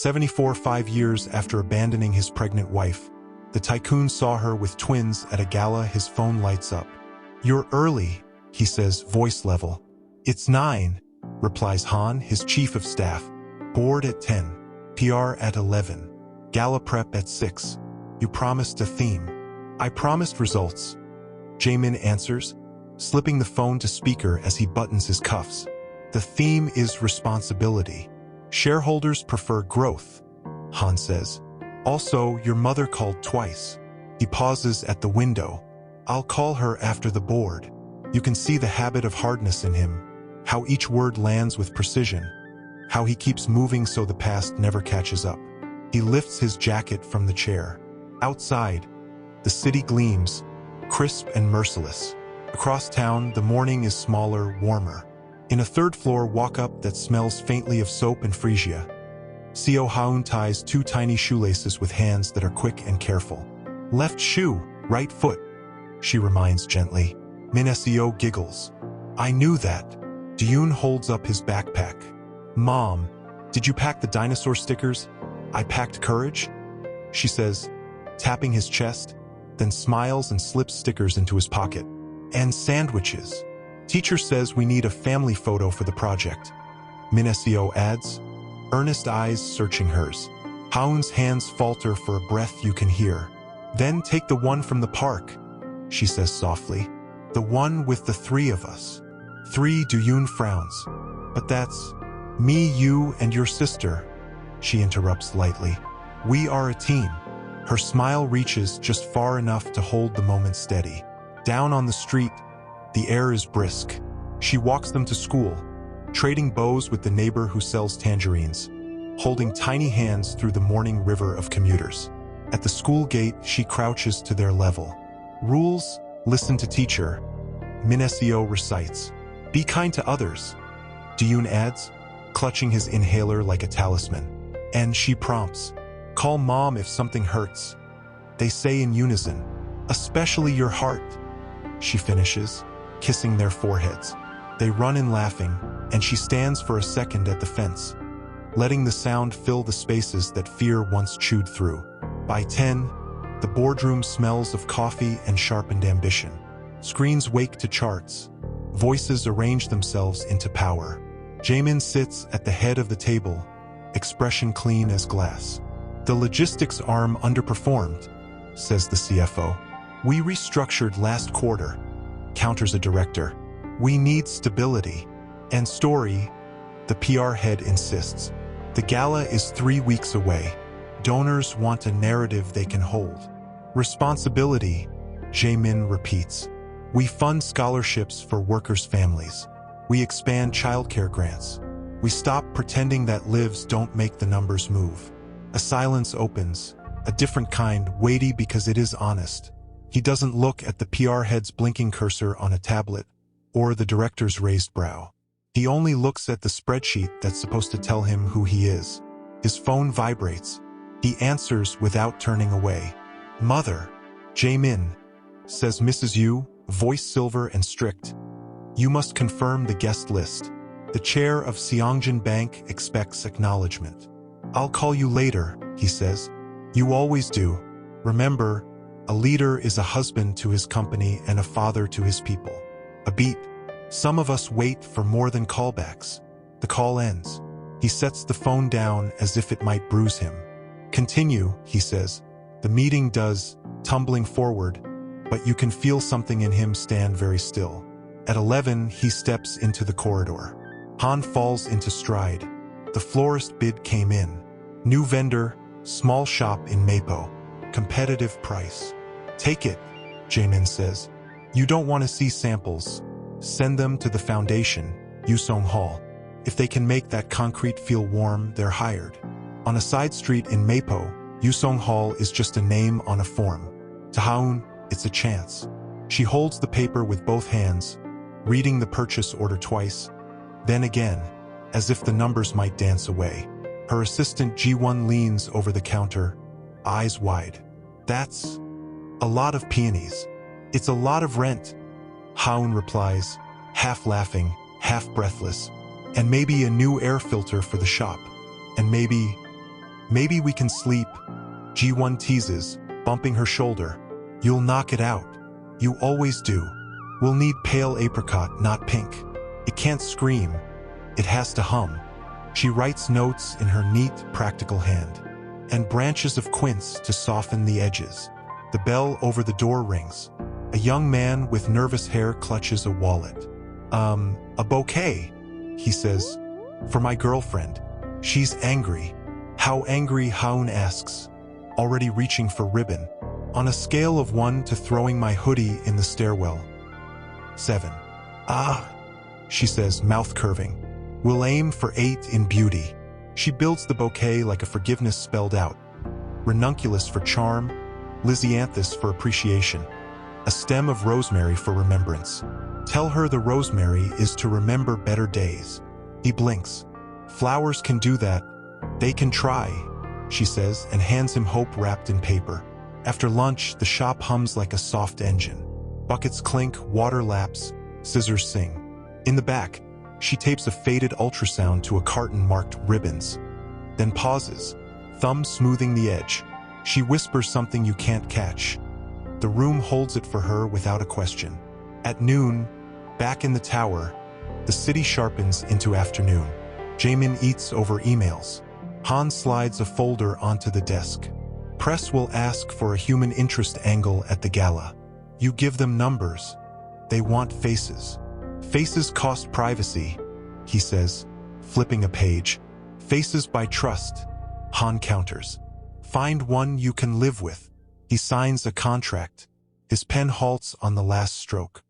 74 5 years after abandoning his pregnant wife, the Tycoon saw her with twins at a gala. His phone lights up. "You're early," he says, voice level. "It's 9, replies Han, his chief of staff. "Board at 10, PR at 11, gala prep at 6. You promised a theme." "I promised results," Jaemin answers, slipping the phone to speaker as he buttons his cuffs. "The theme is responsibility. Shareholders prefer growth," Han says. "Also, your mother called twice." He pauses at the window. "I'll call her after the board." You can see the habit of hardness in him, how each word lands with precision, how he keeps moving so the past never catches up. He lifts his jacket from the chair. Outside, the city gleams, crisp and merciless. Across town, the morning is smaller, warmer. In a third-floor walk-up that smells faintly of soap and freesia, Seo Haun ties 2 tiny shoelaces with hands that are quick and careful. "Left shoe, right foot," she reminds gently. Min Seo giggles. "I knew that." Diyun holds up his backpack. "Mom, did you pack the dinosaur stickers?" "I packed courage," she says, tapping his chest, then smiles and slips stickers into his pocket. "And sandwiches. Teacher says we need a family photo for the project," Min Seo adds, earnest eyes searching hers. Haun's hands falter for a breath you can hear. "Then take the one from the park," she says softly. "The one with the 3 of us." 3, Diyun frowns. "But that's me, you, and your sister," she interrupts lightly. "We are a team." Her smile reaches just far enough to hold the moment steady. Down on the street, the air is brisk. She walks them to school, trading bows with the neighbor who sells tangerines, holding tiny hands through the morning river of commuters. At the school gate, she crouches to their level. "Rules, listen to teacher," Min Seo recites. "Be kind to others," Diyun adds, clutching his inhaler like a talisman. And she prompts, "Call mom if something hurts." They say in unison, "Especially your heart," she finishes, kissing their foreheads. They run in laughing, and she stands for a second at the fence, letting the sound fill the spaces that fear once chewed through. By 10, the boardroom smells of coffee and sharpened ambition. Screens wake to charts. Voices arrange themselves into power. Jaemin sits at the head of the table, expression clean as glass. "The logistics arm underperformed," says the CFO. "We restructured last quarter," counters a director. "We need stability." "And story," the PR head insists. "The gala is 3 weeks away. Donors want a narrative they can hold." "Responsibility," Jaemin repeats. "We fund scholarships for workers' families. We expand childcare grants. We stop pretending that lives don't make the numbers move." A silence opens, a different kind, weighty because it is honest. He doesn't look at the PR head's blinking cursor on a tablet, or the director's raised brow. He only looks at the spreadsheet that's supposed to tell him who he is. His phone vibrates. He answers without turning away. "Mother," Jaemin, says Mrs. Yu, voice silver and strict. "You must confirm the guest list. The chair of Seongjin Bank expects acknowledgement." "I'll call you later," he says. "You always do. Remember, a leader is a husband to his company and a father to his people." A beat. Some of us wait for more than callbacks. The call ends. He sets the phone down as if it might bruise him. "Continue," he says. The meeting does, tumbling forward, but you can feel something in him stand very still. At 11, he steps into the corridor. Han falls into stride. The florist bid came in. New vendor, small shop in Mapo. Competitive price. "Take it," Jaemin says. "You don't want to see samples. Send them to the foundation, Yusong Hall. If they can make that concrete feel warm, they're hired." On a side street in Mapo, Yusong Hall is just a name on a form. To Haun, it's a chance. She holds the paper with both hands, reading the purchase order twice, then again, as if the numbers might dance away. Her assistant Ji-won leans over the counter, eyes wide. "That's a lot of peonies." "It's a lot of rent," Haun replies, half laughing, half breathless. "And maybe a new air filter for the shop. And maybe..." Maybe we can sleep, G1 teases, bumping her shoulder. You'll knock it out. You always do. We'll need pale apricot, not pink. It can't scream. It has to hum. She writes notes in her neat, practical hand. And branches of quince to soften the edges. The bell over the door rings. A young man with nervous hair clutches a wallet. A bouquet, he says. For my girlfriend. She's angry. How angry, Haun asks, already reaching for ribbon. On a scale of 1 to throwing my hoodie in the stairwell. 7. Ah, she says, mouth curving. We'll aim for 8 in beauty. She builds the bouquet like a forgiveness spelled out. Ranunculus for charm, Lisianthus for appreciation. A stem of rosemary for remembrance. Tell her the rosemary is to remember better days. He blinks. Flowers can do that. They can try, she says, and hands him hope wrapped in paper. After lunch, the shop hums like a soft engine. Buckets clink, water laps, scissors sing. In the back, she tapes a faded ultrasound to a carton marked ribbons. Then pauses, thumb smoothing the edge. She whispers something you can't catch. The room holds it for her without a question. At noon, back in the tower, the city sharpens into afternoon. Jaemin eats over emails. Han slides a folder onto the desk. Press will ask for a human interest angle at the gala. You give them numbers. They want faces. Faces cost privacy, he says, flipping a page. Faces buy trust, Han counters. Find one you can live with. He signs a contract. His pen halts on the last stroke.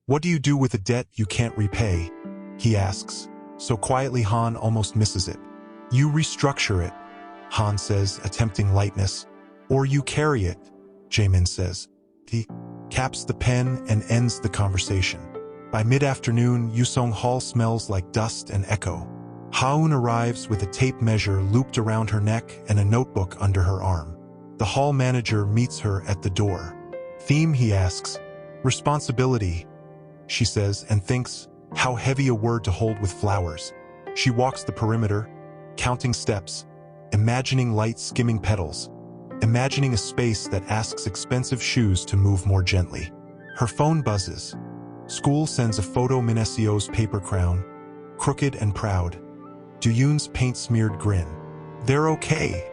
What do you do with a debt you can't repay? He asks, so quietly Han almost misses it. You restructure it, Han says, attempting lightness. Or you carry it, Jaemin says. He caps the pen and ends the conversation. By mid-afternoon, Yusong Hall smells like dust and echo. Haun arrives with a tape measure looped around her neck and a notebook under her arm. The hall manager meets her at the door. Theme, he asks. Responsibility, she says, and thinks, how heavy a word to hold with flowers. She walks the perimeter, counting steps, imagining light skimming petals, imagining a space that asks expensive shoes to move more gently. Her phone buzzes. School sends a photo Minecio's paper crown, crooked and proud. Duyun's paint-smeared grin. They're okay,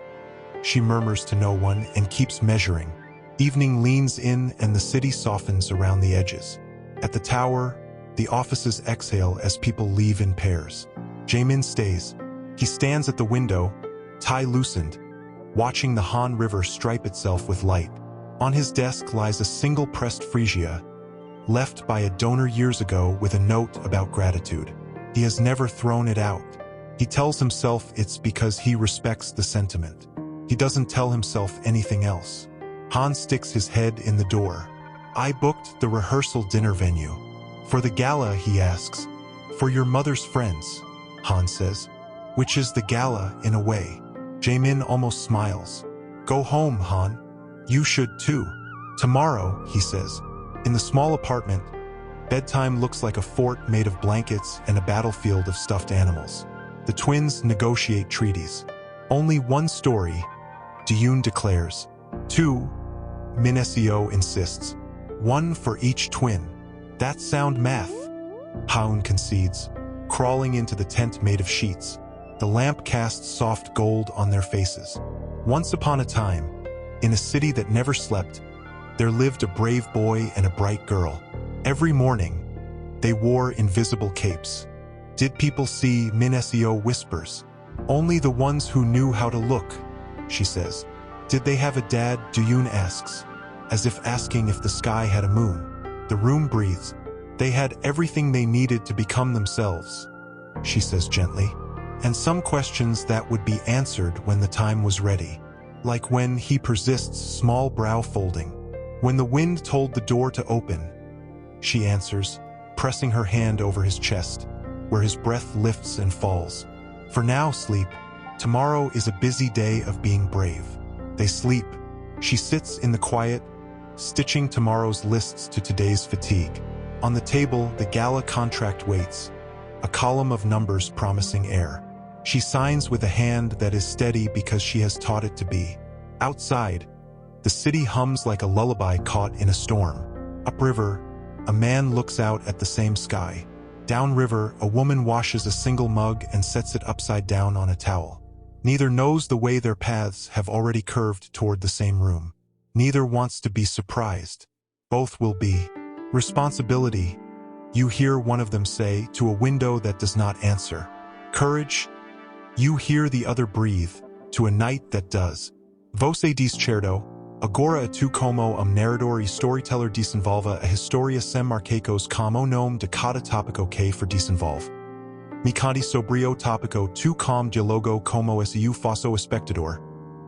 she murmurs to no one and keeps measuring. Evening leans in and the city softens around the edges. At the tower, the offices exhale as people leave in pairs. Jaemin stays. He stands at the window, tie loosened, watching the Han River stripe itself with light. On his desk lies a single pressed freesia, left by a donor years ago with a note about gratitude. He has never thrown it out. He tells himself it's because he respects the sentiment. He doesn't tell himself anything else. Han sticks his head in the door. I booked the rehearsal dinner venue. For the gala, he asks. For your mother's friends, Han says. Which is the gala, in a way. Jaemin almost smiles. Go home, Han. You should too. Tomorrow, he says. In the small apartment, bedtime looks like a fort made of blankets and a battlefield of stuffed animals. The twins negotiate treaties. Only one story, Duyun declares. 2, Minecio insists. 1 for each twin. That's sound math, Haun concedes, crawling into the tent made of sheets. The lamp casts soft gold on their faces. Once upon a time, in a city that never slept, there lived a brave boy and a bright girl. Every morning, they wore invisible capes. Did people see? Minecio whispers. Only the ones who knew how to look, she says. Did they have a dad? Duyun asks, as if asking if the sky had a moon. The room breathes. They had everything they needed to become themselves, she says gently. And some questions that would be answered when the time was ready. Like when he persists, small brow folding. When the wind told the door to open, she answers, pressing her hand over his chest, where his breath lifts and falls. For now, sleep. Tomorrow is a busy day of being brave. They sleep. She sits in the quiet, stitching tomorrow's lists to today's fatigue. On the table, the gala contract waits, a column of numbers promising air. She signs with a hand that is steady because she has taught it to be. Outside, the city hums like a lullaby caught in a storm. Upriver, a man looks out at the same sky. Downriver, a woman washes a single mug and sets it upside down on a towel. Neither knows the way their paths have already curved toward the same room. Neither wants to be surprised. Both will be. Responsibility, you hear one of them say to a window that does not answer. Courage, you hear the other breathe to a night that does. Voce discerto, agora tu como narrador e storyteller disinvolva a historia sem marcacos como nome de cada topico que for disinvolve. Mi canti sobrio topico tu com dialogo como su fosso espectador.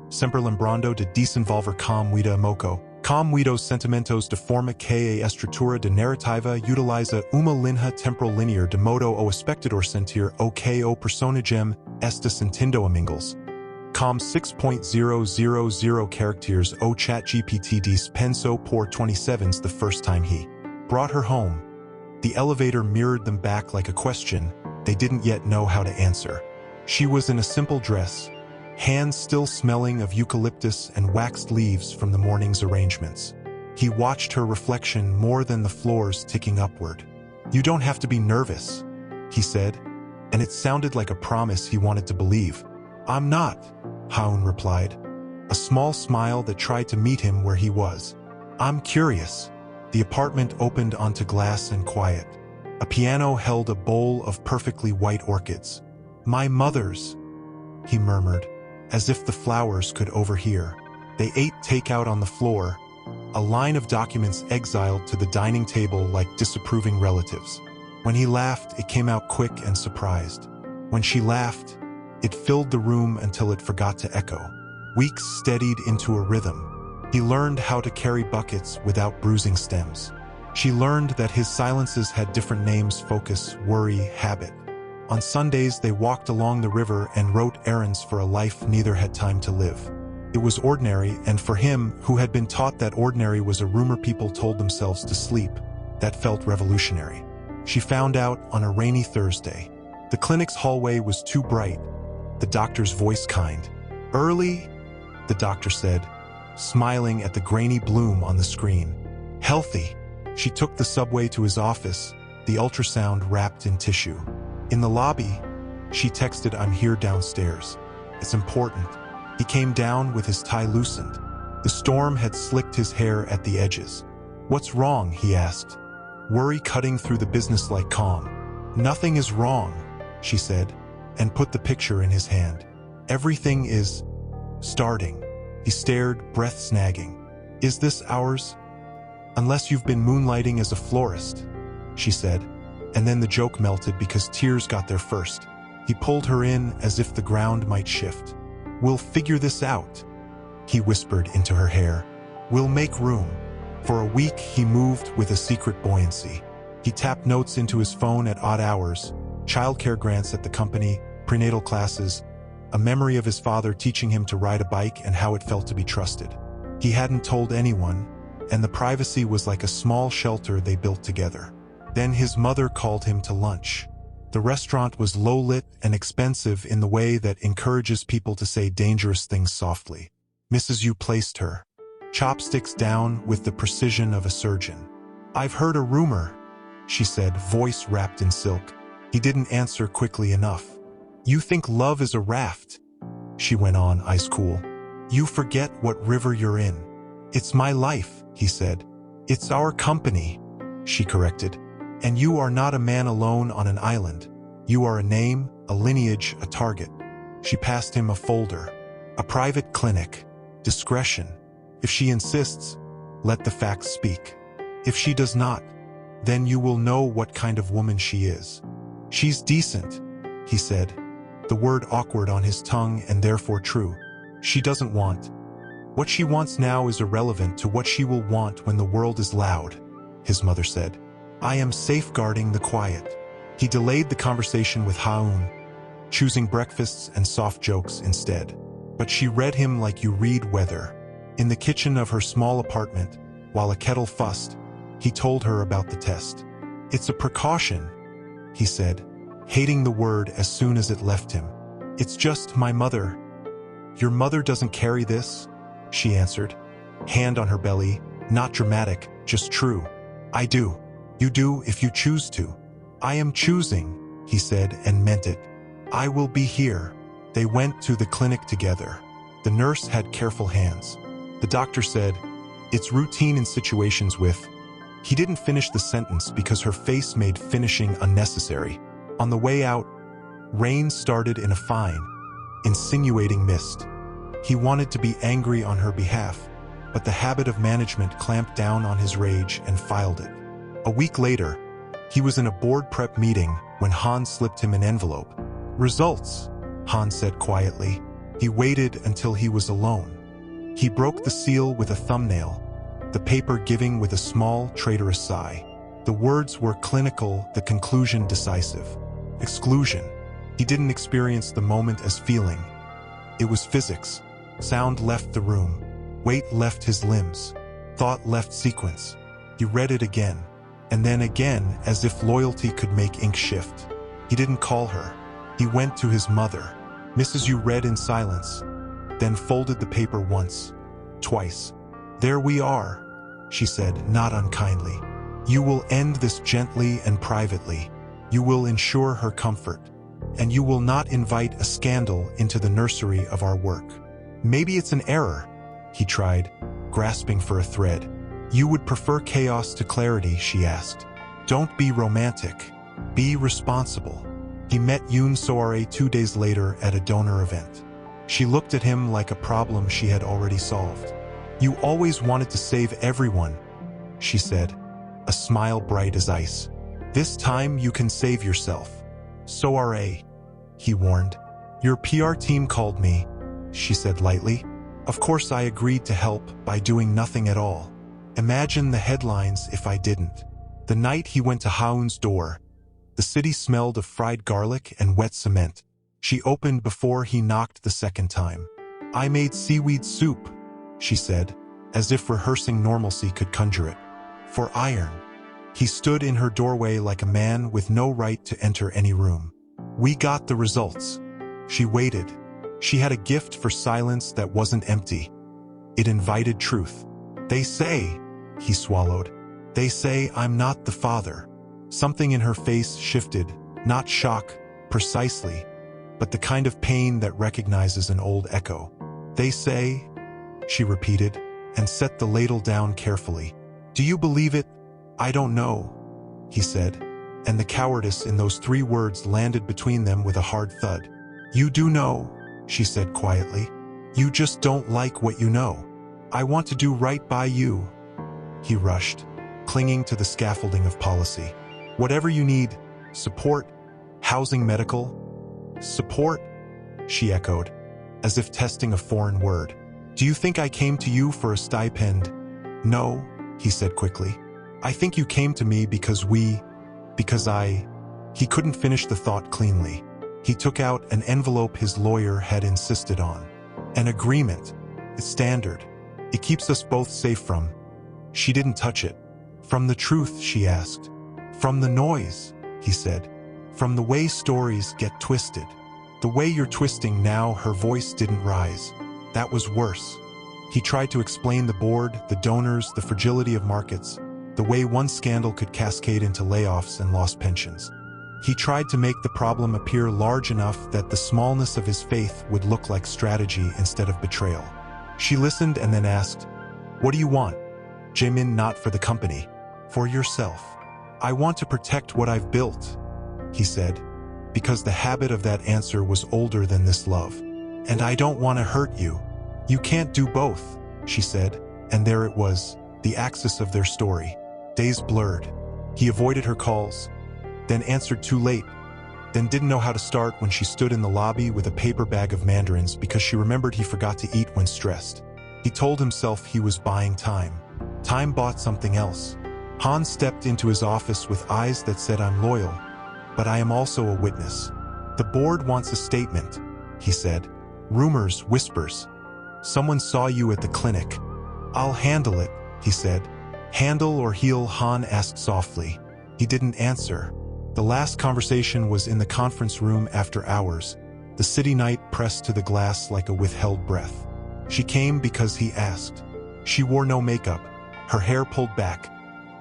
Sempre lembrando de disinvolver com vida moco. Com vidos sentimentos de forma que a estrutura de narrativa utiliza uma linha temporal linear de modo o espectador sentir o que o personagem está sentindo amigos. Com 6.000 characters o chat GPT dispensou por 27s the first time he brought her home. The elevator mirrored them back like a question they didn't yet know how to answer. She was in a simple dress, hands still smelling of eucalyptus and waxed leaves from the morning's arrangements. He watched her reflection more than the floors ticking upward. You don't have to be nervous, he said, and it sounded like a promise he wanted to believe. I'm not, Haun replied, a small smile that tried to meet him where he was. I'm curious. The apartment opened onto glass and quiet. A piano held a bowl of perfectly white orchids. My mother's, he murmured, as if the flowers could overhear. They ate takeout on the floor, a line of documents exiled to the dining table like disapproving relatives. When he laughed, it came out quick and surprised. When she laughed, it filled the room until it forgot to echo. Weeks steadied into a rhythm. He learned how to carry buckets without bruising stems. She learned that his silences had different names: focus, worry, habit. On Sundays, they walked along the river and wrote errands for a life neither had time to live. It was ordinary, and for him, who had been taught that ordinary was a rumor people told themselves to sleep, that felt revolutionary. She found out on a rainy Thursday. The clinic's hallway was too bright, the doctor's voice kind. Early, the doctor said, smiling at the grainy bloom on the screen. Healthy. She took the subway to his office, the ultrasound wrapped in tissue. In the lobby, she texted, I'm here downstairs. It's important. He came down with his tie loosened. The storm had slicked his hair at the edges. What's wrong? He asked, worry cutting through the businesslike calm. Nothing is wrong, she said, and put the picture in his hand. Everything is starting. He stared, breath snagging. Is this ours? Unless you've been moonlighting as a florist, she said, and then the joke melted because tears got there first. He pulled her in as if the ground might shift. We'll figure this out, he whispered into her hair. We'll make room. For a week, he moved with a secret buoyancy. He tapped notes into his phone at odd hours, childcare grants at the company, prenatal classes, a memory of his father teaching him to ride a bike and how it felt to be trusted. He hadn't told anyone, and the privacy was like a small shelter they built together. Then his mother called him to lunch. The restaurant was low-lit and expensive in the way that encourages people to say dangerous things softly. Mrs. Yu placed her chopsticks down with the precision of a surgeon. I've heard a rumor, she said, voice wrapped in silk. He didn't answer quickly enough. You think love is a raft, she went on, ice cool. You forget what river you're in. It's my life, he said. It's our company, she corrected. And you are not a man alone on an island. You are a name, a lineage, a target. She passed him a folder. A private clinic. Discretion. If she insists, let the facts speak. If she does not, then you will know what kind of woman she is. She's decent, he said, the word awkward on his tongue and therefore true. She doesn't want. What she wants now is irrelevant to what she will want when the world is loud, his mother said. I am safeguarding the quiet. He delayed the conversation with Haun, choosing breakfasts and soft jokes instead. But she read him like you read weather. In the kitchen of her small apartment, while a kettle fussed, he told her about the test. It's a precaution, he said, hating the word as soon as it left him. It's just my mother. Your mother doesn't carry this? She answered, hand on her belly, not dramatic, just true. I do. You do if you choose to. I am choosing, he said and meant it. I will be here. They went to the clinic together. The nurse had careful hands. The doctor said, it's routine in situations with... He didn't finish the sentence because her face made finishing unnecessary. On the way out, rain started in a fine, insinuating mist. He wanted to be angry on her behalf, but the habit of management clamped down on his rage and filed it. A week later, he was in a board prep meeting when Hans slipped him an envelope. Results, Hans said quietly. He waited until he was alone. He broke the seal with a thumbnail, the paper giving with a small, traitorous sigh. The words were clinical, the conclusion decisive. Exclusion. He didn't experience the moment as feeling. It was physics. Sound left the room. Weight left his limbs. Thought left sequence. He read it again, and then again, as if loyalty could make ink shift. He didn't call her. He went to his mother. Mrs. Yu read in silence, then folded the paper once, twice. There we are, she said, not unkindly. You will end this gently and privately. You will ensure her comfort, and you will not invite a scandal into the nursery of our work. Maybe it's an error, he tried, grasping for a thread. You would prefer chaos to clarity, she asked. Don't be romantic. Be responsible. He met Yoon Soare 2 days later at a donor event. She looked at him like a problem she had already solved. You always wanted to save everyone, she said, a smile bright as ice. This time you can save yourself. Soare, he warned. Your PR team called me, she said lightly. Of course I agreed to help by doing nothing at all. Imagine the headlines if I didn't. The night he went to Haun's door, the city smelled of fried garlic and wet cement. She opened before he knocked the second time. I made seaweed soup, she said, as if rehearsing normalcy could conjure it. For iron. He stood in her doorway like a man with no right to enter any room. We got the results. She waited. She had a gift for silence that wasn't empty. It invited truth. They say, he swallowed. They say I'm not the father. Something in her face shifted, not shock, precisely, but the kind of pain that recognizes an old echo. They say, she repeated, and set the ladle down carefully. Do you believe it? I don't know, he said, and the cowardice in those 3 words landed between them with a hard thud. You do know, she said quietly. You just don't like what you know. I want to do right by you. He rushed, clinging to the scaffolding of policy. Whatever you need, support, housing, medical, support, she echoed, as if testing a foreign word. Do you think I came to you for a stipend? No, he said quickly. I think you came to me because He couldn't finish the thought cleanly. He took out an envelope his lawyer had insisted on. An agreement. It's standard. It keeps us both safe from. She didn't touch it. From the truth, she asked. From the noise, he said. From the way stories get twisted. The way you're twisting now. Her voice didn't rise. That was worse. He tried to explain the board, the donors, the fragility of markets, the way one scandal could cascade into layoffs and lost pensions. He tried to make the problem appear large enough that the smallness of his faith would look like strategy instead of betrayal. She listened and then asked, "What do you want?" "Jamin, not for the company. For yourself." "I want to protect what I've built," he said, because the habit of that answer was older than this love. "And I don't want to hurt you." "You can't do both," she said, and there it was, the axis of their story. Days blurred. He avoided her calls, then answered too late, then didn't know how to start when she stood in the lobby with a paper bag of mandarins because she remembered he forgot to eat when stressed. He told himself he was buying time. Time bought something else. Hans stepped into his office with eyes that said, "I'm loyal, but I am also a witness." "The board wants a statement," he said. "Rumors, whispers. Someone saw you at the clinic." "I'll handle it," he said. "Handle or heal?" Han asked softly. He didn't answer. The last conversation was in the conference room after hours, The city night pressed to the glass like a withheld breath. She came because he asked. She wore no makeup, her hair pulled back,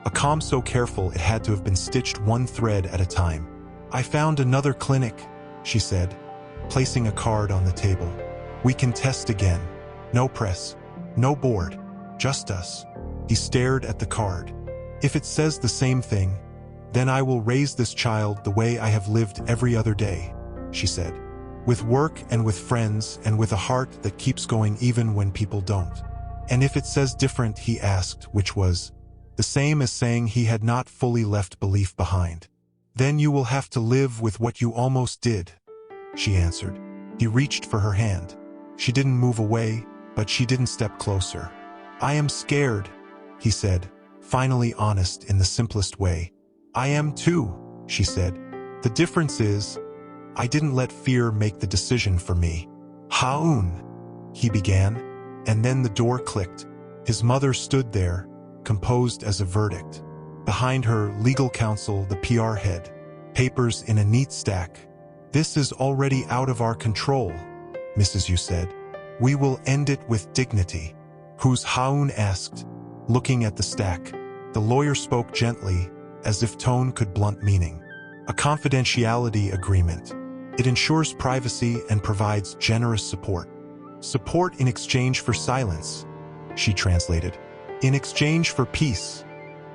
a comb so careful it had to have been stitched one thread at a time. "I found another clinic," she said, placing a card on the table. "We can test again. No press, no board, just us." He stared at the card. "If it says the same thing, then I will raise this child the way I have lived every other day," she said. "With work and with friends and with a heart that keeps going even when people don't." "And if it says different," he asked, which was the same as saying he had not fully left belief behind. "Then you will have to live with what you almost did," she answered. He reached for her hand. She didn't move away, but she didn't step closer. "I am scared," he said, finally honest in the simplest way. "I am too," she said. "The difference is, I didn't let fear make the decision for me." "Haun," he began, and then the door clicked. His mother stood there, composed as a verdict. Behind her, legal counsel, the PR head, papers in a neat stack. "This is already out of our control," Mrs. Yu said. "We will end it with dignity." "Who's Haun?" asked, looking at the stack. The lawyer spoke gently, as if tone could blunt meaning. "A confidentiality agreement. It ensures privacy and provides generous support." "Support in exchange for silence," she translated. "In exchange for peace,"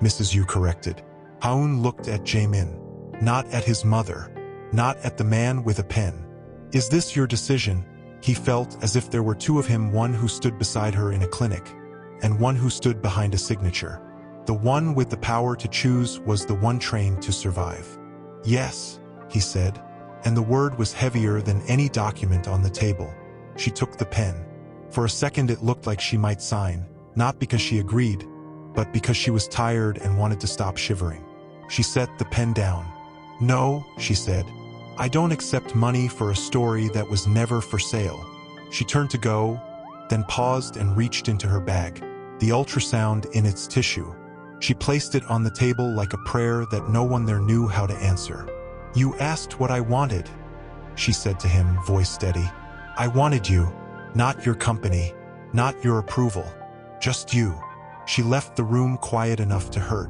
Mrs. Yu corrected. Haun looked at Jaemin, not at his mother, not at the man with a pen. "Is this your decision?" He felt as if there were two of him, one who stood beside her in a clinic, and one who stood behind a signature. The one with the power to choose was the one trained to survive. "Yes," he said, and the word was heavier than any document on the table. She took the pen. For a second it looked like she might sign, not because she agreed, but because she was tired and wanted to stop shivering. She set the pen down. "No," she said, "I don't accept money for a story that was never for sale." She turned to go, then paused and reached into her bag, the ultrasound in its tissue. She placed it on the table like a prayer that no one there knew how to answer. "You asked what I wanted," she said to him, voice steady. "I wanted you, not your company, not your approval, just you." She left the room quiet enough to hurt.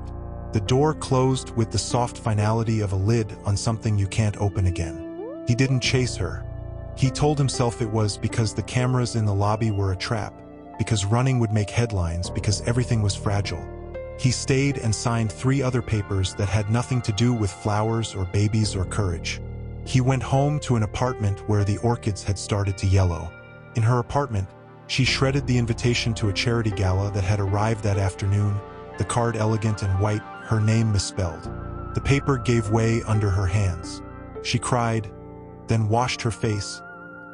The door closed with the soft finality of a lid on something you can't open again. He didn't chase her. He told himself it was because the cameras in the lobby were a trap, because running would make headlines, because everything was fragile. He stayed and signed 3 other papers that had nothing to do with flowers or babies or courage. He went home to an apartment where the orchids had started to yellow. In her apartment, she shredded the invitation to a charity gala that had arrived that afternoon, the card elegant and white, her name misspelled. The paper gave way under her hands. She cried, then washed her face,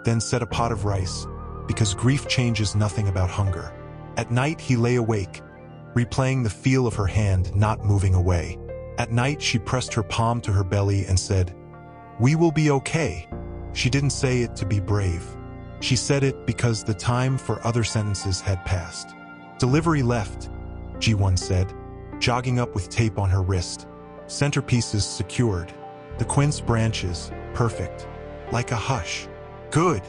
then set a pot of rice, because grief changes nothing about hunger. At night he lay awake, replaying the feel of her hand not moving away. At night she pressed her palm to her belly and said, "We will be okay." She didn't say it to be brave. She said it because the time for other sentences had passed. "Delivery left," Ji-won said, jogging up with tape on her wrist. "Centerpieces secured. The quince branches, perfect. Like a hush." "Good,"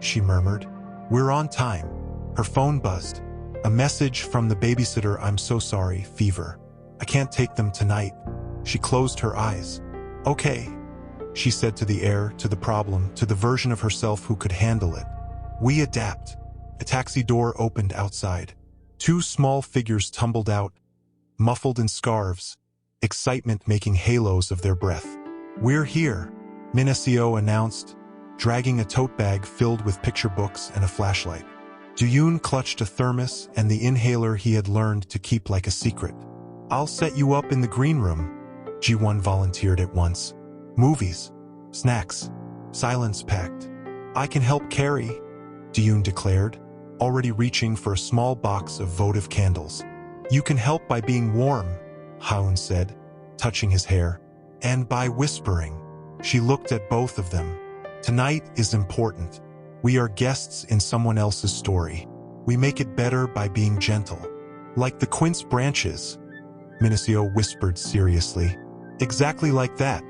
she murmured. "We're on time." Her phone buzzed. A message from the babysitter. "I'm so sorry, fever. I can't take them tonight." She closed her eyes. "Okay," she said to the air, to the problem, to the version of herself who could handle it. "We adapt." A taxi door opened outside. 2 small figures tumbled out, muffled in scarves, excitement making halos of their breath. "We're here," Minasio announced, dragging a tote bag filled with picture books and a flashlight. Ji-yoon clutched a thermos and the inhaler he had learned to keep like a secret. "I'll set you up in the green room," Ji-won volunteered at once. "Movies, snacks, silence packed. I can help carry," Ji-yoon declared, already reaching for a small box of votive candles. "You can help by being warm," Haun said, touching his hair, "and by whispering." She looked at both of them. "Tonight is important. We are guests in someone else's story. We make it better by being gentle. Like the quince branches," Minasio whispered seriously. "Exactly like that,"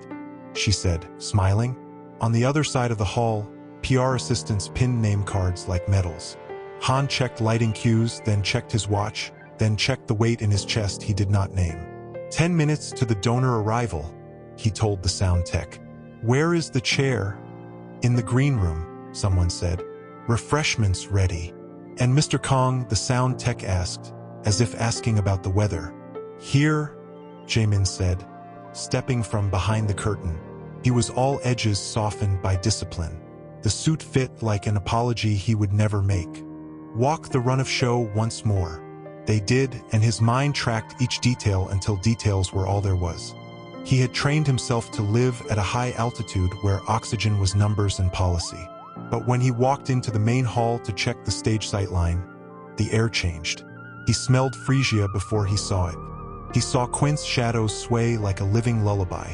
she said, smiling. On the other side of the hall, PR assistants pinned name cards like medals. Han checked lighting cues, then checked his watch, then checked the weight in his chest he did not name. 10 minutes to the donor arrival, he told the sound tech. Where is the chair? In the green room, someone said. Refreshments ready. And Mr. Kong, the sound tech asked, as if asking about the weather. Here, Jaemin said, stepping from behind the curtain. He was all edges softened by discipline. The suit fit like an apology he would never make. Walk the run of show once more. They did, and his mind tracked each detail until details were all there was. He had trained himself to live at a high altitude where oxygen was numbers and policy. But when he walked into the main hall to check the stage sight line, the air changed. He smelled freesia before he saw it. He saw Quint's shadows sway like a living lullaby.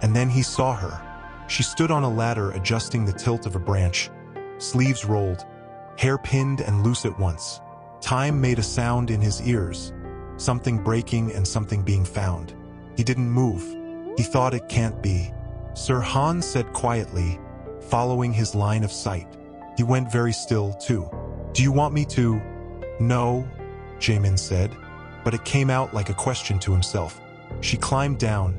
And then he saw her. She stood on a ladder adjusting the tilt of a branch. Sleeves rolled, hair pinned and loose at once. Time made a sound in his ears. Something breaking and something being found. He didn't move. He thought it can't be. Sir Han said quietly, following his line of sight. He went very still, too. Do you want me to? No, Jaemin said, but it came out like a question to himself. She climbed down,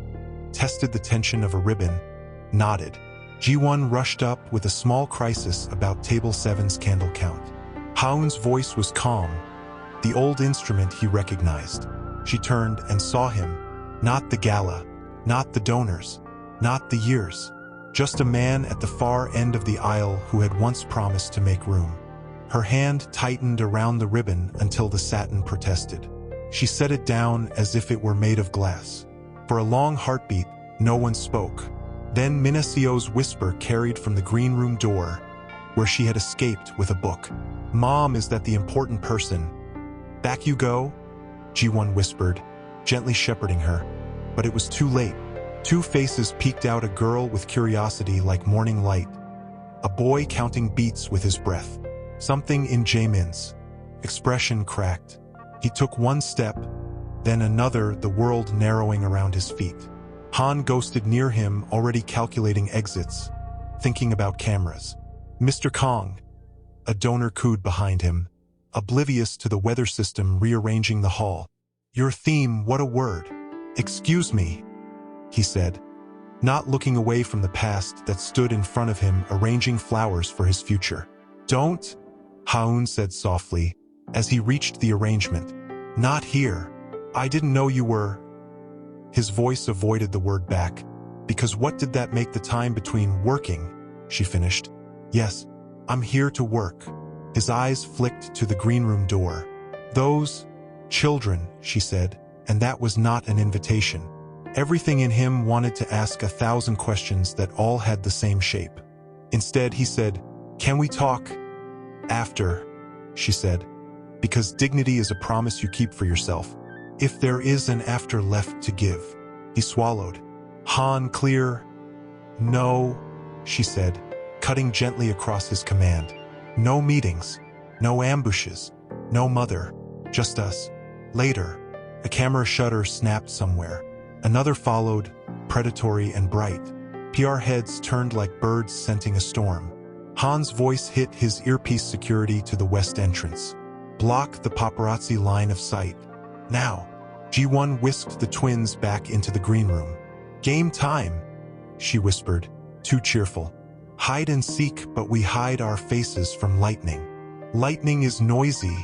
tested the tension of a ribbon, nodded. Ji-won rushed up with a small crisis about Table 7's candle count. Haun's voice was calm, the old instrument he recognized. She turned and saw him, not the gala, not the donors, not the years, just a man at the far end of the aisle who had once promised to make room. Her hand tightened around the ribbon until the satin protested. She set it down as if it were made of glass. For a long heartbeat, no one spoke. Then Minasio's whisper carried from the green room door, where she had escaped with a book. Mom, is that the important person? Back you go? Ji-won whispered, gently shepherding her. But it was too late. Two faces peeked out, a girl with curiosity like morning light, a boy counting beats with his breath. Something in Jaemin's expression cracked. He took one step, then another, the world narrowing around his feet. Han ghosted near him, already calculating exits, thinking about cameras. Mr. Kong, a donor cooed behind him, oblivious to the weather system rearranging the hall. Your theme, what a word. Excuse me, he said, not looking away from the past that stood in front of him, arranging flowers for his future. Don't, Haun said softly, as he reached the arrangement. Not here. I didn't know you were. His voice avoided the word back, because what did that make the time between working? She finished. Yes, I'm here to work. His eyes flicked to the green room door. Those children, she said, and that was not an invitation. Everything in him wanted to ask 1,000 questions that all had the same shape. Instead, he said, Can we talk? After, she said, because dignity is a promise you keep for yourself. If there is an after left to give. He swallowed. Han, clear? No, she said, cutting gently across his command. No meetings, no ambushes, no mother, just us. Later, a camera shutter snapped somewhere. Another followed, predatory and bright. PR heads turned like birds scenting a storm. Han's voice hit his earpiece. Security to the west entrance. Block the paparazzi line of sight. Now, Ji-won whisked the twins back into the green room. Game time, she whispered, too cheerful. Hide and seek, but we hide our faces from lightning. Lightning is noisy,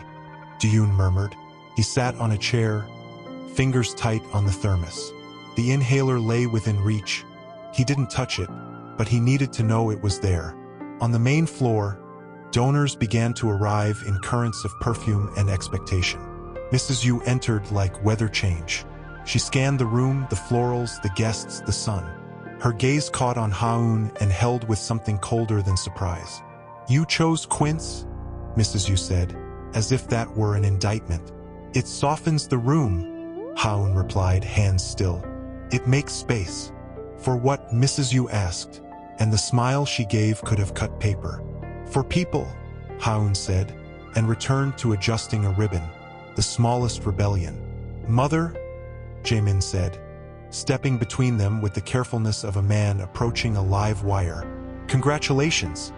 Ji-yoon murmured. He sat on a chair, fingers tight on the thermos. The inhaler lay within reach. He didn't touch it, but he needed to know it was there. On the main floor, donors began to arrive in currents of perfume and expectation. Mrs. Yu entered like weather change. She scanned the room, the florals, the guests, the sun. Her gaze caught on Haun and held with something colder than surprise. You chose Quince? Mrs. Yu said, as if that were an indictment. It softens the room, Haun replied, hands still. It makes space. For what? Mrs. Yu asked, and the smile she gave could have cut paper. For people, Haun said, and returned to adjusting a ribbon, the smallest rebellion. Mother, Jaemin said, stepping between them with the carefulness of a man approaching a live wire. Congratulations,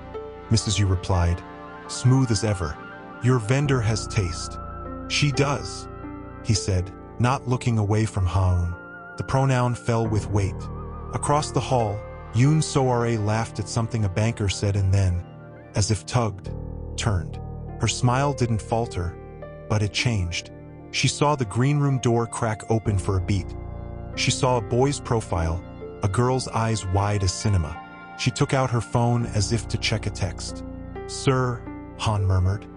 Mrs. Yu replied, smooth as ever. Your vendor has taste. She does, he said, not looking away from Haun. The pronoun fell with weight. Across the hall, Yoon Soare laughed at something a banker said and then, as if tugged, turned. Her smile didn't falter, but it changed. She saw the green room door crack open for a beat. She saw a boy's profile, a girl's eyes wide as cinema. She took out her phone as if to check a text. Sir, Han murmured.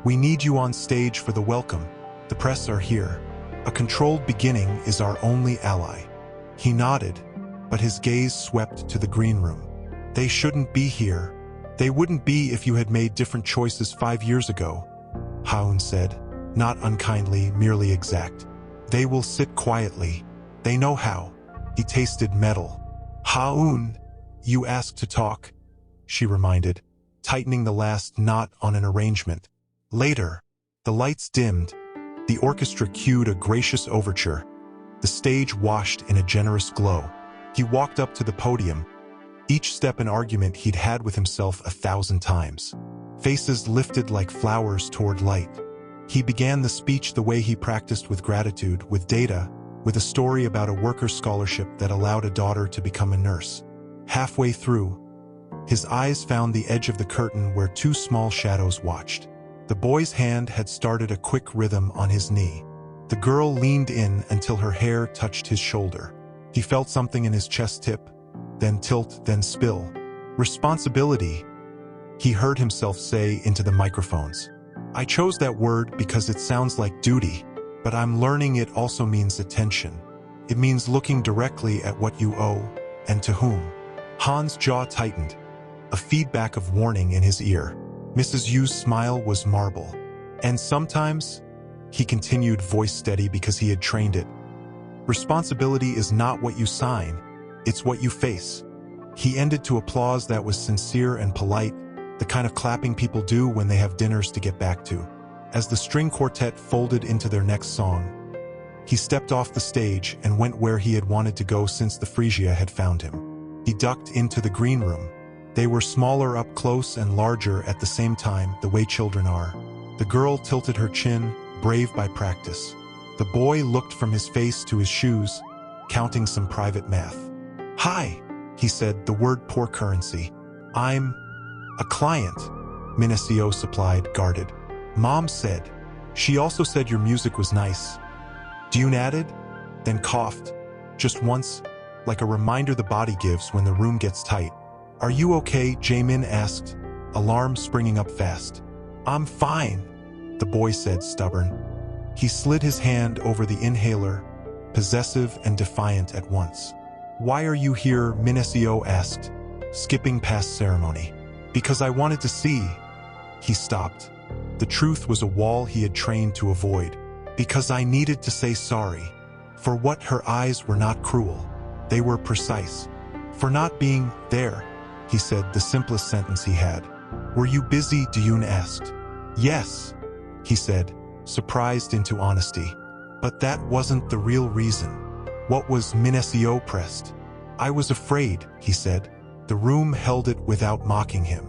We need you on stage for the welcome. The press are here. A controlled beginning is our only ally. He nodded, but his gaze swept to the green room. They shouldn't be here. They wouldn't be if you had made different choices 5 years ago, Haun said, not unkindly, merely exact. They will sit quietly. They know how. He tasted metal. Haun, you asked to talk, she reminded, tightening the last knot on an arrangement. Later, the lights dimmed. The orchestra cued a gracious overture. The stage washed in a generous glow. He walked up to the podium, each step an argument he'd had with himself 1,000 times. Faces lifted like flowers toward light. He began the speech the way he practiced, with gratitude, with data, with a story about a worker's scholarship that allowed a daughter to become a nurse. Halfway through, his eyes found the edge of the curtain where 2 small shadows watched. The boy's hand had started a quick rhythm on his knee. The girl leaned in until her hair touched his shoulder. He felt something in his chest tip, then tilt, then spill. Responsibility, he heard himself say into the microphones. I chose that word because it sounds like duty, but I'm learning it also means attention. It means looking directly at what you owe, and to whom. Han's jaw tightened, a feedback of warning in his ear. Mrs. Yu's smile was marble. And sometimes, he continued, voice steady because he had trained it, responsibility is not what you sign, it's what you face. He ended to applause that was sincere and polite, the kind of clapping people do when they have dinners to get back to. As the string quartet folded into their next song, he stepped off the stage and went where he had wanted to go since the Phrygia had found him. He ducked into the green room. They were smaller up close and larger at the same time, the way children are. The girl tilted her chin, brave by practice. The boy looked from his face to his shoes, counting some private math. Hi, he said, the word poor currency. I'm a client, Minacio supplied, guarded. Mom said. She also said your music was nice. Dune added, then coughed, just once, like a reminder the body gives when the room gets tight. Are you okay? Jaemin asked, alarm springing up fast. I'm fine, the boy said, stubborn. He slid his hand over the inhaler, possessive and defiant at once. Why are you here? Minacio asked, skipping past ceremony. Because I wanted to see. He stopped. The truth was a wall he had trained to avoid. Because I needed to say sorry. For what? Her eyes were not cruel. They were precise. For not being there, he said, the simplest sentence he had. Were you busy? Dune asked. Yes, he said, surprised into honesty. But that wasn't the real reason. What was? Minacio pressed. I was afraid, he said. The room held it without mocking him.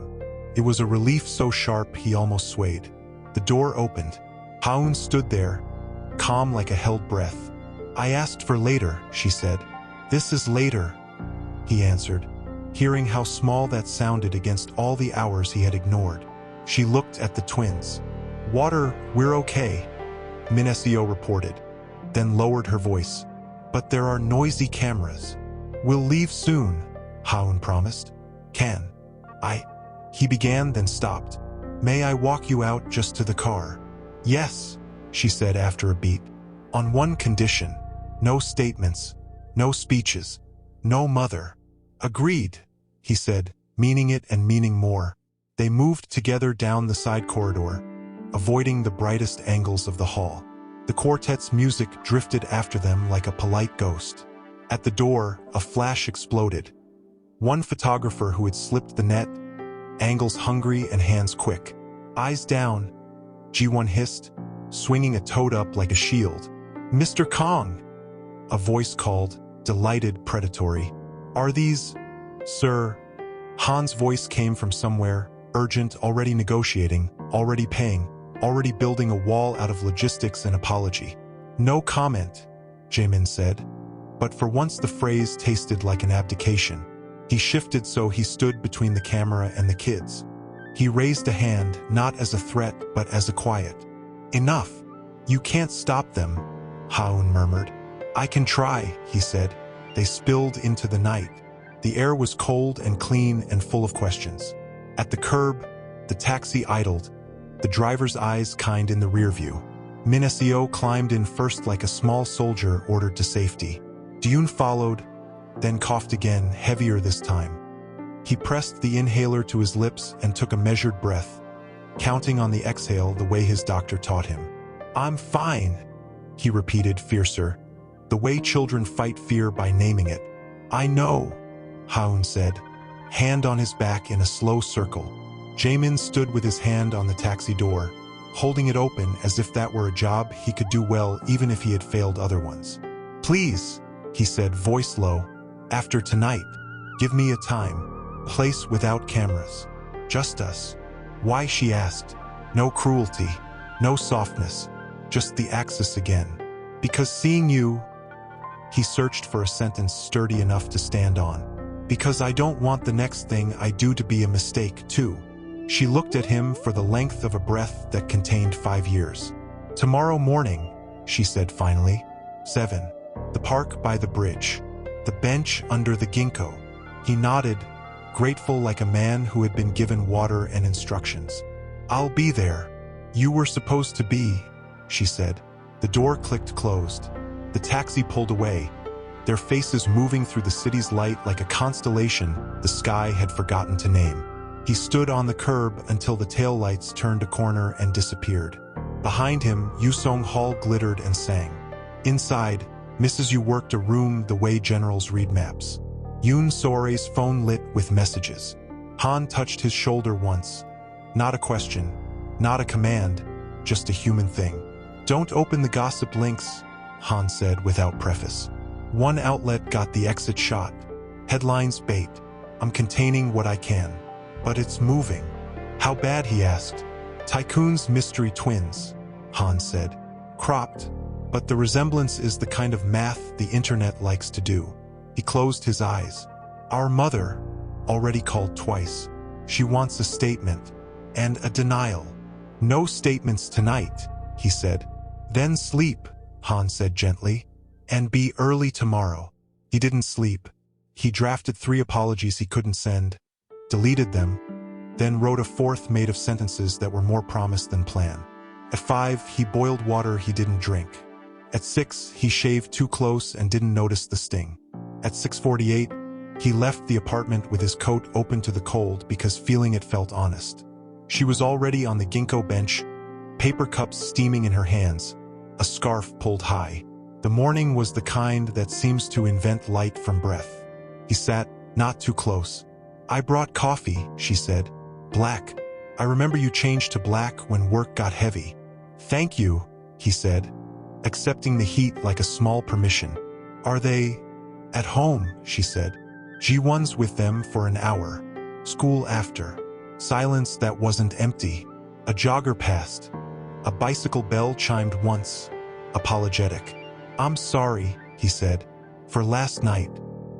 It was a relief so sharp he almost swayed. The door opened. Haun stood there, calm like a held breath. I asked for later, she said. This is later, he answered, hearing how small that sounded against all the hours he had ignored. She looked at the twins. Water, we're okay, Minacio reported, then lowered her voice. But there are noisy cameras. We'll leave soon, Haun promised. Can I? He began, then stopped. May I walk you out just to the car? Yes, she said after a beat. On one condition. No statements, no speeches, no mother. Agreed, he said, meaning it and meaning more. They moved together down the side corridor, avoiding the brightest angles of the hall. The quartet's music drifted after them like a polite ghost. At the door, a flash exploded. One photographer who had slipped the net, angles hungry and hands quick. Eyes down, G1 hissed, swinging a toad up like a shield. Mr. Kong, a voice called, delighted, predatory. Are these, sir? Han's voice came from somewhere, urgent, already negotiating, already paying, already building a wall out of logistics and apology. No comment, Jamin said. But for once the phrase tasted like an abdication. He shifted so he stood between the camera and the kids. He raised a hand, not as a threat, but as a quiet. Enough. You can't stop them, Haun murmured. I can try, he said. They spilled into the night. The air was cold and clean and full of questions. At the curb, the taxi idled, the driver's eyes kind in the rear view. Minasio climbed in first like a small soldier ordered to safety. Dune followed, then coughed again, heavier this time. He pressed the inhaler to his lips and took a measured breath, counting on the exhale the way his doctor taught him. I'm fine, he repeated, fiercer, the way children fight fear by naming it. I know, Haun said, hand on his back in a slow circle. Jamin stood with his hand on the taxi door, holding it open as if that were a job he could do well even if he had failed other ones. Please, he said, voice low, after tonight, give me a time, place without cameras. Just us. Why, she asked. No cruelty, no softness, just the axis again. Because seeing you... He searched for a sentence sturdy enough to stand on. Because I don't want the next thing I do to be a mistake, too. She looked at him for the length of a breath that contained 5 years. Tomorrow morning, she said finally. 7. The park by the bridge. The bench under the ginkgo. He nodded, grateful like a man who had been given water and instructions. I'll be there. You were supposed to be, she said. The door clicked closed. The taxi pulled away, their faces moving through the city's light like a constellation the sky had forgotten to name. He stood on the curb until the taillights turned a corner and disappeared. Behind him, Yusong Hall glittered and sang. Inside, Mrs. Yu worked a room the way generals read maps. Yoon Sore's phone lit with messages. Han touched his shoulder once. Not a question, not a command, just a human thing. Don't open the gossip links, Han said without preface. One outlet got the exit shot. Headlines bait. I'm containing what I can. But it's moving. How bad, he asked. Tycoon's mystery twins, Han said. Cropped, but the resemblance is the kind of math the internet likes to do. He closed his eyes. Our mother, already called twice. She wants a statement. And a denial. No statements tonight, he said. Then sleep, Han said gently. And be early tomorrow. He didn't sleep. He drafted 3 apologies he couldn't send, deleted them, then wrote a 4th made of sentences that were more promise than plan. At 5, he boiled water he didn't drink. At 6, he shaved too close and didn't notice the sting. At 6:48, he left the apartment with his coat open to the cold because feeling it felt honest. She was already on the ginkgo bench, paper cups steaming in her hands, a scarf pulled high. The morning was the kind that seems to invent light from breath. He sat, not too close. I brought coffee, she said. Black. I remember you changed to black when work got heavy. Thank you, he said, accepting the heat like a small permission. Are they at home, she said. G1's with them for an hour. School after. Silence that wasn't empty. A jogger passed. A bicycle bell chimed once. Apologetic. I'm sorry, he said, for last night,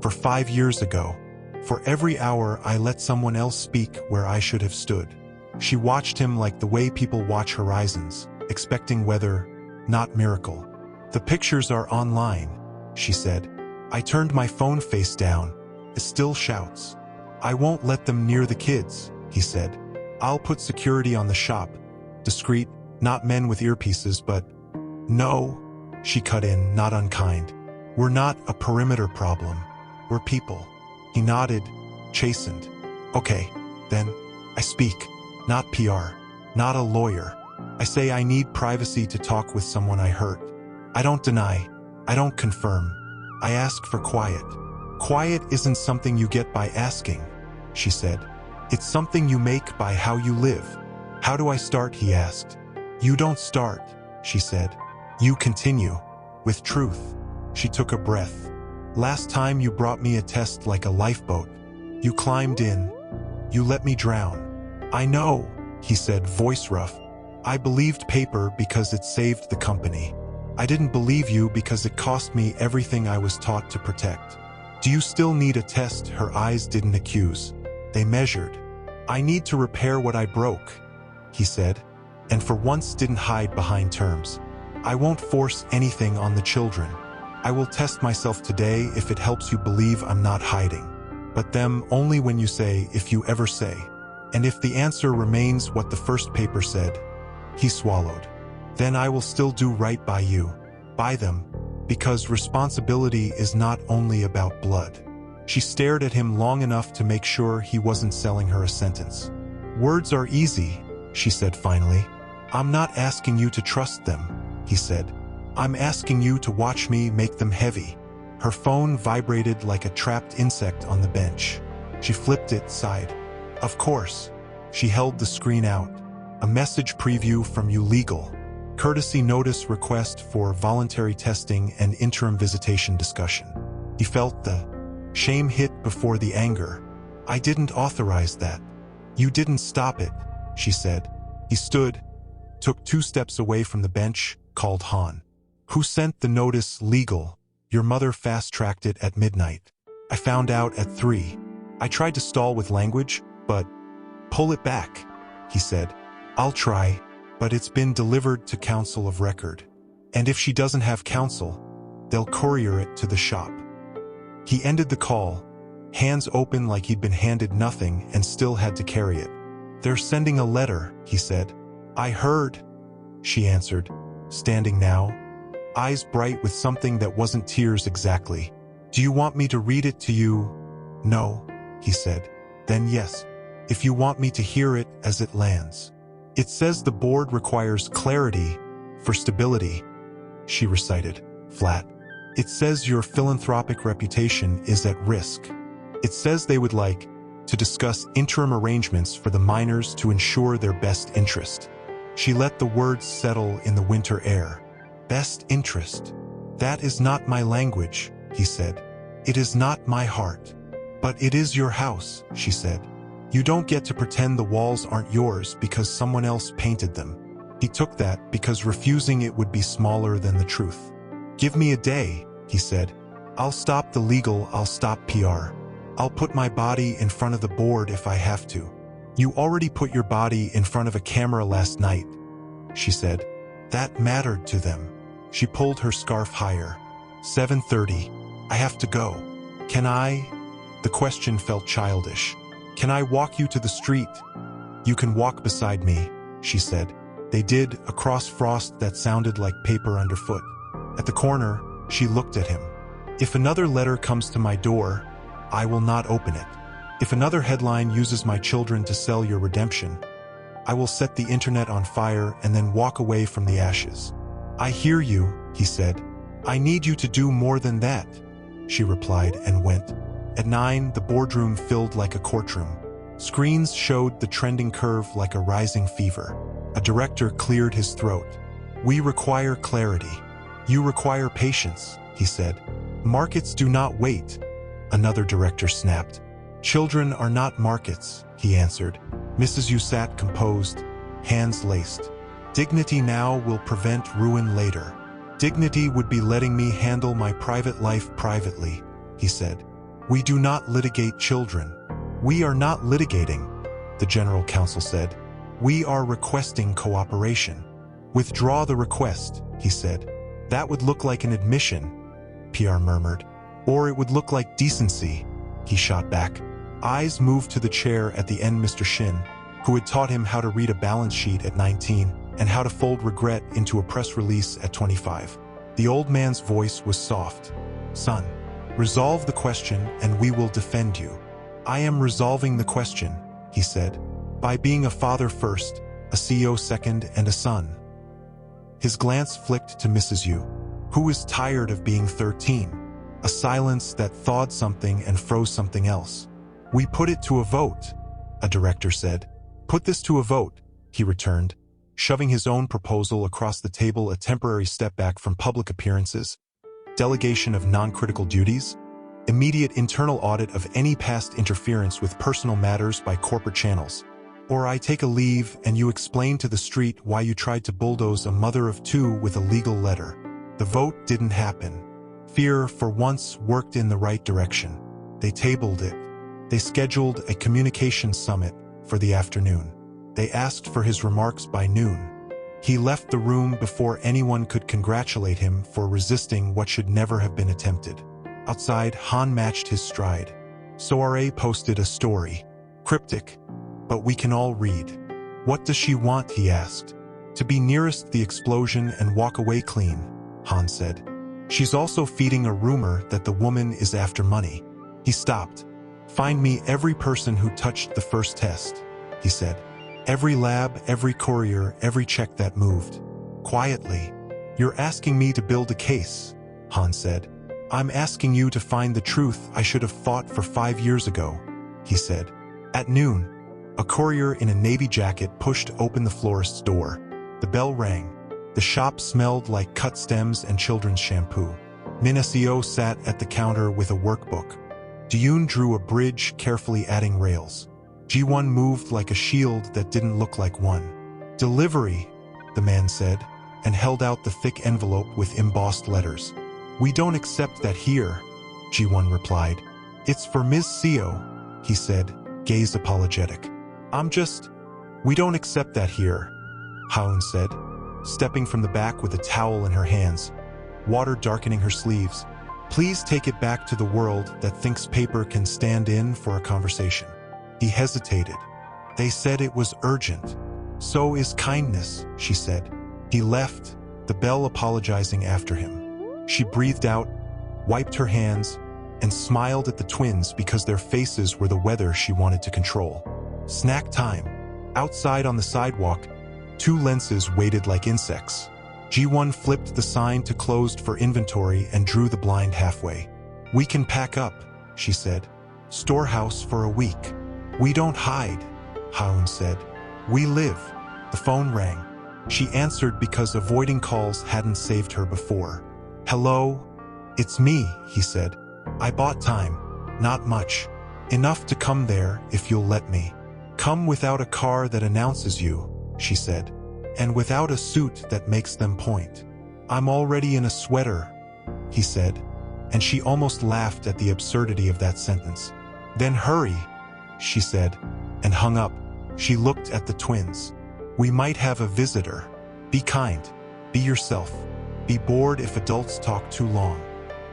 for 5 years ago, for every hour I let someone else speak where I should have stood. She watched him like the way people watch horizons, expecting weather, not miracle. The pictures are online, she said. I turned my phone face down. It still shouts. I won't let them near the kids, he said. I'll put security on the shop. Discreet, not men with earpieces, but... No, she cut in, not unkind. We're not a perimeter problem. We're people. He nodded, chastened. Okay, then, I speak. Not PR. Not a lawyer. I say I need privacy to talk with someone I hurt. I don't deny. I don't confirm. I ask for quiet. Quiet isn't something you get by asking, she said. It's something you make by how you live. How do I start, he asked. You don't start, she said. You continue. With truth. She took a breath. Last time you brought me a test like a lifeboat. You climbed in. You let me drown. I know, he said, voice rough. I believed paper because it saved the company. I didn't believe you because it cost me everything I was taught to protect. Do you still need a test? Her eyes didn't accuse. They measured. I need to repair what I broke, he said, and for once didn't hide behind terms. I won't force anything on the children. I will test myself today if it helps you believe I'm not hiding. But them only when you say, if you ever say. And if the answer remains what the first paper said, he swallowed. Then I will still do right by you, by them, because responsibility is not only about blood. She stared at him long enough to make sure he wasn't selling her a sentence. Words are easy, she said finally. I'm not asking you to trust them, he said. I'm asking you to watch me make them heavy. Her phone vibrated like a trapped insect on the bench. She flipped it, sighed. Of course. She held the screen out. A message preview from you legal. Courtesy notice request for voluntary testing and interim visitation discussion. He felt the shame hit before the anger. I didn't authorize that. You didn't stop it, she said. He stood, took 2 steps away from the bench, called Han. Who sent the notice legal? Your mother fast-tracked it at midnight. I found out at 3. I tried to stall with language, but pull it back, he said. I'll try, but it's been delivered to counsel of record. And if she doesn't have counsel, they'll courier it to the shop. He ended the call, hands open like he'd been handed nothing and still had to carry it. They're sending a letter, he said. I heard, she answered, standing now, eyes bright with something that wasn't tears exactly. Do you want me to read it to you? No, he said. Then yes, if you want me to hear it as it lands. It says the board requires clarity for stability, she recited, flat. It says your philanthropic reputation is at risk. It says they would like to discuss interim arrangements for the miners to ensure their best interest. She let the words settle in the winter air. Best interest. That is not my language, he said. It is not my heart. But it is your house, she said. You don't get to pretend the walls aren't yours because someone else painted them. He took that because refusing it would be smaller than the truth. Give me a day, he said. I'll stop the legal, I'll stop PR. I'll put my body in front of the board if I have to. You already put your body in front of a camera last night, she said. That mattered to them. She pulled her scarf higher. 7:30. I have to go. Can I? The question felt childish. Can I walk you to the street? You can walk beside me, she said. They did, across frost that sounded like paper underfoot. At the corner, she looked at him. If another letter comes to my door, I will not open it. If another headline uses my children to sell your redemption, I will set the internet on fire and then walk away from the ashes. I hear you, he said. I need you to do more than that, she replied and went. At 9, the boardroom filled like a courtroom. Screens showed the trending curve like a rising fever. A director cleared his throat. We require clarity. You require patience, he said. Markets do not wait, another director snapped. Children are not markets, he answered. Mrs. Yu sat composed, hands laced. Dignity now will prevent ruin later. Dignity would be letting me handle my private life privately, he said. We do not litigate children. We are not litigating, the general counsel said. We are requesting cooperation. Withdraw the request, he said. That would look like an admission, PR murmured. Or it would look like decency, he shot back. Eyes moved to the chair at the end. Mr. Shin, who had taught him how to read a balance sheet at 19 and how to fold regret into a press release at 25. The old man's voice was soft. Son, resolve the question and we will defend you. I am resolving the question, he said, by being a father first, a CEO second, and a son. His glance flicked to Mrs. Yu, who was tired of being 13, a silence that thawed something and froze something else. We put it to a vote, a director said. Put this to a vote, he returned, shoving his own proposal across the table. A temporary step back from public appearances, delegation of non-critical duties, immediate internal audit of any past interference with personal matters by corporate channels, Or I take a leave and you explain to the street why you tried to bulldoze a mother of two with a legal letter. The vote didn't happen. Fear, for once, worked in the right direction. They tabled it. They scheduled a communication summit for the afternoon. They asked for his remarks by noon. He left the room before anyone could congratulate him for resisting what should never have been attempted. Outside, Han matched his stride. Soare posted a story. Cryptic, but we can all read. What does she want, he asked. To be nearest the explosion and walk away clean, Han said. She's also feeding a rumor that the woman is after money. He stopped. Find me every person who touched the first test, he said. Every lab, every courier, every check that moved. Quietly. You're asking me to build a case, Han said. I'm asking you to find the truth I should have fought for 5 years ago, he said. At noon, a courier in a navy jacket pushed open the florist's door. The bell rang. The shop smelled like cut stems and children's shampoo. Min Seo sat at the counter with a workbook. Ji-yoon drew a bridge, carefully adding rails. Ji-won moved like a shield that didn't look like one. Delivery, the man said, and held out the thick envelope with embossed letters. We don't accept that here, Ji-won replied. It's for Ms. Seo, he said, gaze apologetic. We don't accept that here, Ha-eun said, stepping from the back with a towel in her hands, water darkening her sleeves. Please take it back to the world that thinks paper can stand in for a conversation. He hesitated. They said it was urgent. So is kindness, she said. He left, the bell apologizing after him. She breathed out, wiped her hands, and smiled at the twins because their faces were the weather she wanted to control. Snack time. Outside on the sidewalk, 2 lenses waited like insects. Ji-won flipped the sign to closed for inventory and drew the blind halfway. We can pack up, she said. Storehouse for a week. We don't hide, Ha-eun said. We live. The phone rang. She answered because avoiding calls hadn't saved her before. Hello? It's me, he said. I bought time. Not much. Enough to come there if you'll let me. Come without a car that announces you, she said. And without a suit that makes them point. I'm already in a sweater, he said, and she almost laughed at the absurdity of that sentence. Then hurry, she said, and hung up. She looked at the twins. We might have a visitor. Be kind. Be yourself. Be bored if adults talk too long.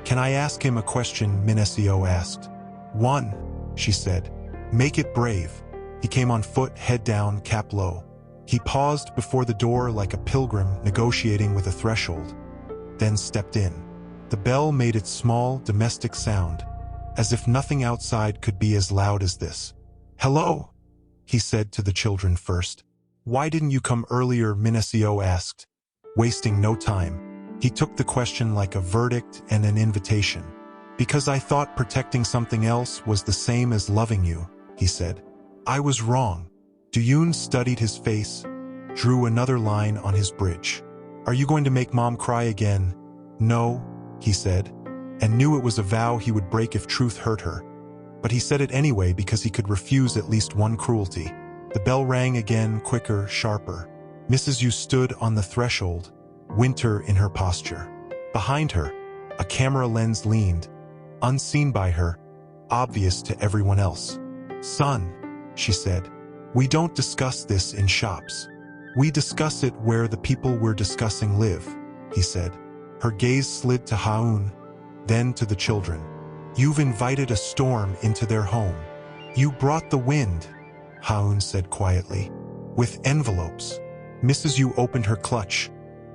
Can I ask him a question? Min Seo asked. One, she said. Make it brave. He came on foot, head down, cap low. He paused before the door like a pilgrim negotiating with a threshold, then stepped in. The bell made its small, domestic sound, as if nothing outside could be as loud as this. Hello, he said to the children first. Why didn't you come earlier? Min Seo asked, wasting no time. He took the question like a verdict and an invitation. Because I thought protecting something else was the same as loving you, he said. I was wrong. Ji-yoon studied his face, drew another line on his bridge. Are you going to make Mom cry again? No, he said, and knew it was a vow he would break if truth hurt her. But he said it anyway because he could refuse at least one cruelty. The bell rang again, quicker, sharper. Mrs. Yu stood on the threshold, winter in her posture. Behind her, a camera lens leaned, unseen by her, obvious to everyone else. Son, she said, we don't discuss this in shops. We discuss it where the people we're discussing live, he said. Her gaze slid to Ha-eun, then to the children. You've invited a storm into their home. You brought the wind, Ha-eun said quietly. With envelopes. Mrs. Yu opened her clutch,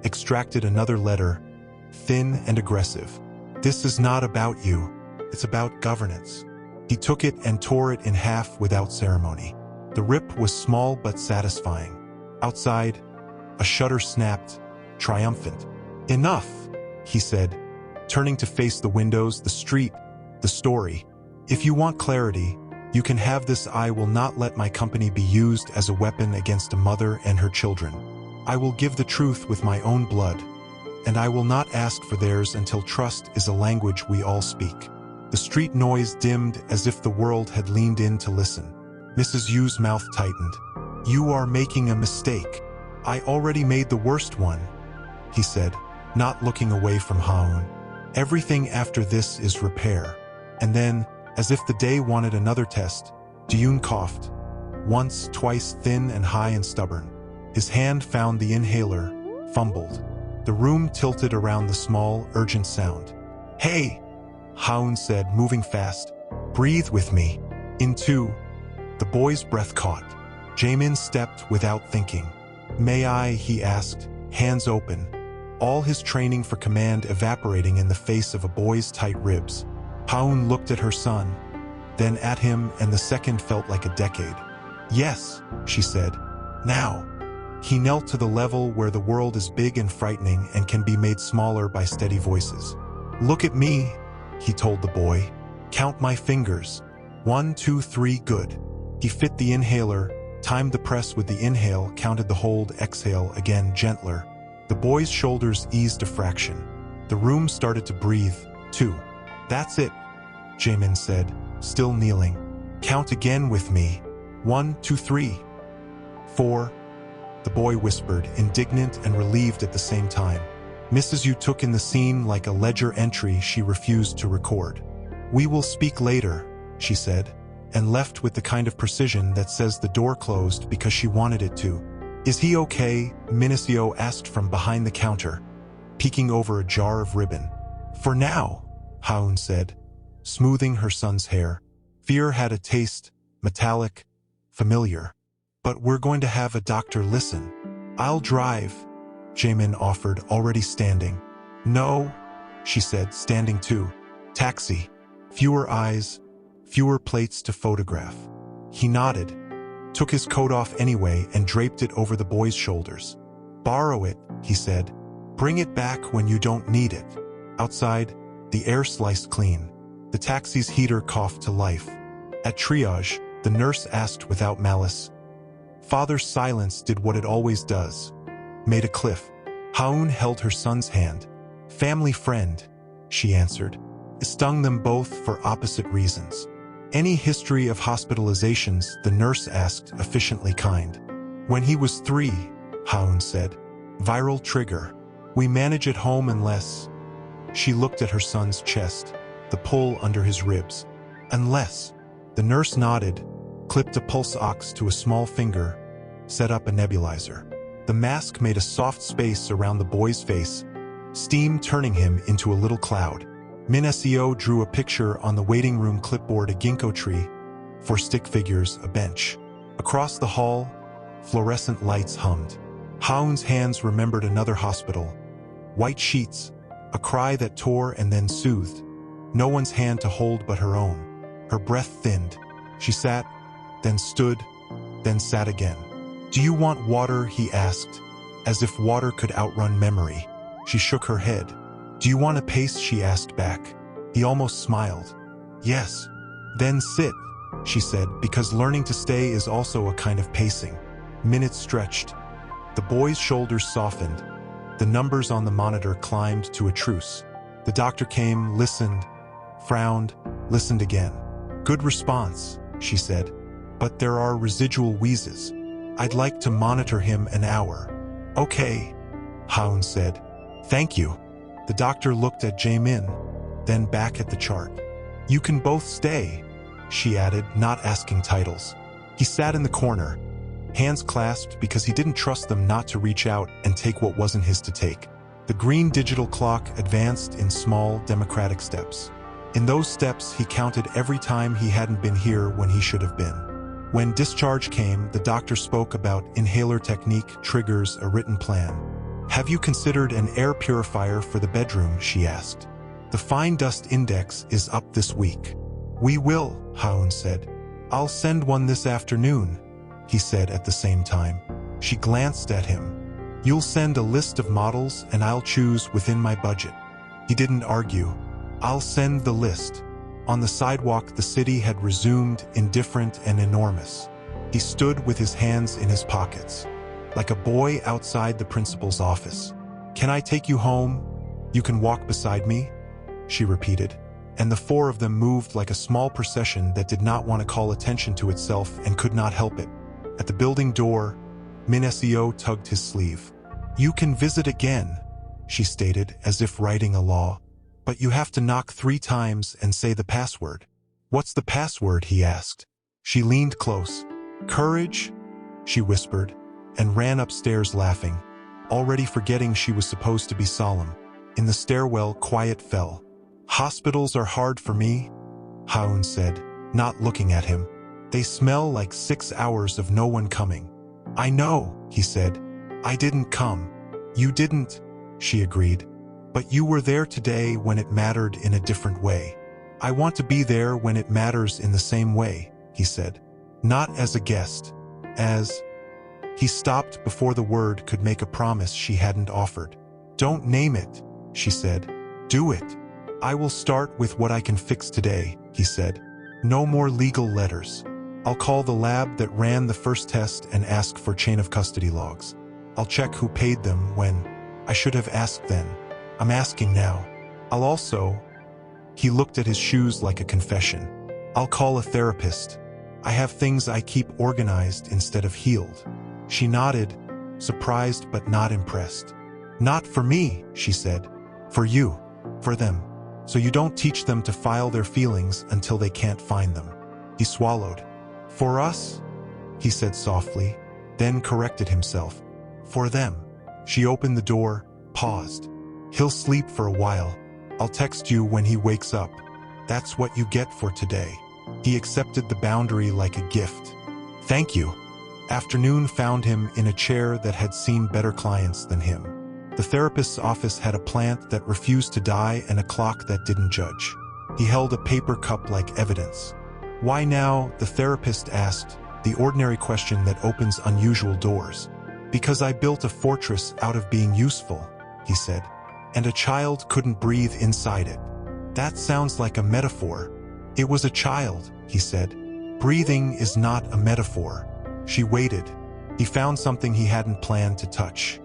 extracted another letter, thin and aggressive. This is not about you. It's about governance. He took it and tore it in half without ceremony. The rip was small but satisfying. Outside, a shutter snapped, triumphant. Enough, he said, turning to face the windows, the street, the story. If you want clarity, you can have this. I will not let my company be used as a weapon against a mother and her children. I will give the truth with my own blood, and I will not ask for theirs until trust is a language we all speak. The street noise dimmed as if the world had leaned in to listen. Mrs. Yu's mouth tightened. You are making a mistake. I already made the worst one, he said, not looking away from Haun. Everything after this is repair. And then, as if the day wanted another test, Diyun coughed. Once, twice, thin and high and stubborn. His hand found the inhaler, fumbled. The room tilted around the small, urgent sound. Hey, Haun said, moving fast. Breathe with me. In 2. The boy's breath caught. Jamin stepped without thinking. May I, he asked, hands open. All his training for command evaporating in the face of a boy's tight ribs. Haun looked at her son, then at him, and the second felt like a decade. Yes, she said. Now. He knelt to the level where the world is big and frightening and can be made smaller by steady voices. Look at me, he told the boy. Count my fingers. 1, 2, 3, good. He fit the inhaler, timed the press with the inhale, counted the hold, exhale, again, gentler. The boy's shoulders eased a fraction. The room started to breathe, too. That's it, Jamin said, still kneeling. Count again with me. 1, 2, 3. 4. The boy whispered, indignant and relieved at the same time. Mrs. Yu took in the scene like a ledger entry she refused to record. We will speak later, she said, and left with the kind of precision that says the door closed because she wanted it to. Is he okay? Minicio asked from behind the counter, peeking over a jar of ribbon. For now, Haun said, smoothing her son's hair. Fear had a taste, metallic, familiar. But we're going to have a doctor listen. I'll drive, Jamin offered, already standing. No, she said, standing too. Taxi. Fewer eyes, fewer plates to photograph. He nodded, took his coat off anyway and draped it over the boy's shoulders. Borrow it, he said. Bring it back when you don't need it. Outside, the air sliced clean. The taxi's heater coughed to life. At triage, the nurse asked without malice. Father's silence did what it always does. Made a cliff. Haun held her son's hand. Family friend, she answered. It stung them both for opposite reasons. Any history of hospitalizations, the nurse asked, efficiently kind. When he was 3, Haun said. Viral trigger. We manage at home unless... She looked at her son's chest, the pull under his ribs. Unless... The nurse nodded, clipped a pulse ox to a small finger, set up a nebulizer. The mask made a soft space around the boy's face, steam turning him into a little cloud. Minicio drew a picture on the waiting room clipboard, a ginkgo tree, for stick figures, a bench. Across the hall, fluorescent lights hummed. Haun's hands remembered another hospital. White sheets, a cry that tore and then soothed. No one's hand to hold but her own. Her breath thinned. She sat, then stood, then sat again. Do you want water? He asked, as if water could outrun memory. She shook her head. Do you want a pace? She asked back. He almost smiled. Yes. Then sit, she said, because learning to stay is also a kind of pacing. Minutes stretched. The boy's shoulders softened. The numbers on the monitor climbed to a truce. The doctor came, listened, frowned, listened again. Good response, she said, but there are residual wheezes. I'd like to monitor him an hour. Okay, Haun said. Thank you. The doctor looked at Jamin, then back at the chart. You can both stay, she added, not asking titles. He sat in the corner, hands clasped because he didn't trust them not to reach out and take what wasn't his to take. The green digital clock advanced in small, democratic steps. In those steps, he counted every time he hadn't been here when he should have been. When discharge came, the doctor spoke about inhaler technique, triggers, a written plan. Have you considered an air purifier for the bedroom? She asked. The fine dust index is up this week. We will, Haun said. I'll send one this afternoon, he said at the same time. She glanced at him. You'll send a list of models and I'll choose within my budget. He didn't argue. I'll send the list. On the sidewalk, the city had resumed, indifferent and enormous. He stood with his hands in his pockets, like a boy outside the principal's office. Can I take you home? You can walk beside me, she repeated, and the 4 of them moved like a small procession that did not want to call attention to itself and could not help it. At the building door, Min-seo tugged his sleeve. "You can visit again," she stated, as if writing a law. "But you have to knock 3 times and say the password." "What's the password?" he asked. She leaned close. "Courage," she whispered, and ran upstairs laughing, already forgetting she was supposed to be solemn. In the stairwell, quiet fell. "Hospitals are hard for me," Haun said, not looking at him. "They smell like 6 hours of no one coming." "I know," he said. "I didn't come." "You didn't," she agreed. "But you were there today when it mattered in a different way." "I want to be there when it matters in the same way," he said. "Not as a guest, as—" He stopped before the word could make a promise she hadn't offered. "Don't name it," she said. "Do it." "I will start with what I can fix today," he said. "No more legal letters. I'll call the lab that ran the first test and ask for chain of custody logs. I'll check who paid them when I should have asked then. I'm asking now. I'll also—" He looked at his shoes like a confession. "I'll call a therapist. I have things I keep organized instead of healed." She nodded, surprised but not impressed. "Not for me," she said. "For you. For them. So you don't teach them to file their feelings until they can't find them." He swallowed. "For us?" he said softly, then corrected himself. "For them." She opened the door, paused. "He'll sleep for a while. I'll text you when he wakes up. That's what you get for today." He accepted the boundary like a gift. "Thank you." Afternoon found him in a chair that had seen better clients than him. The therapist's office had a plant that refused to die and a clock that didn't judge. He held a paper cup like evidence. "Why now?" the therapist asked, the ordinary question that opens unusual doors. "Because I built a fortress out of being useful," he said. "And a child couldn't breathe inside it." "That sounds like a metaphor." "It was a child," he said. "Breathing is not a metaphor." She waited. He found something he hadn't planned to touch.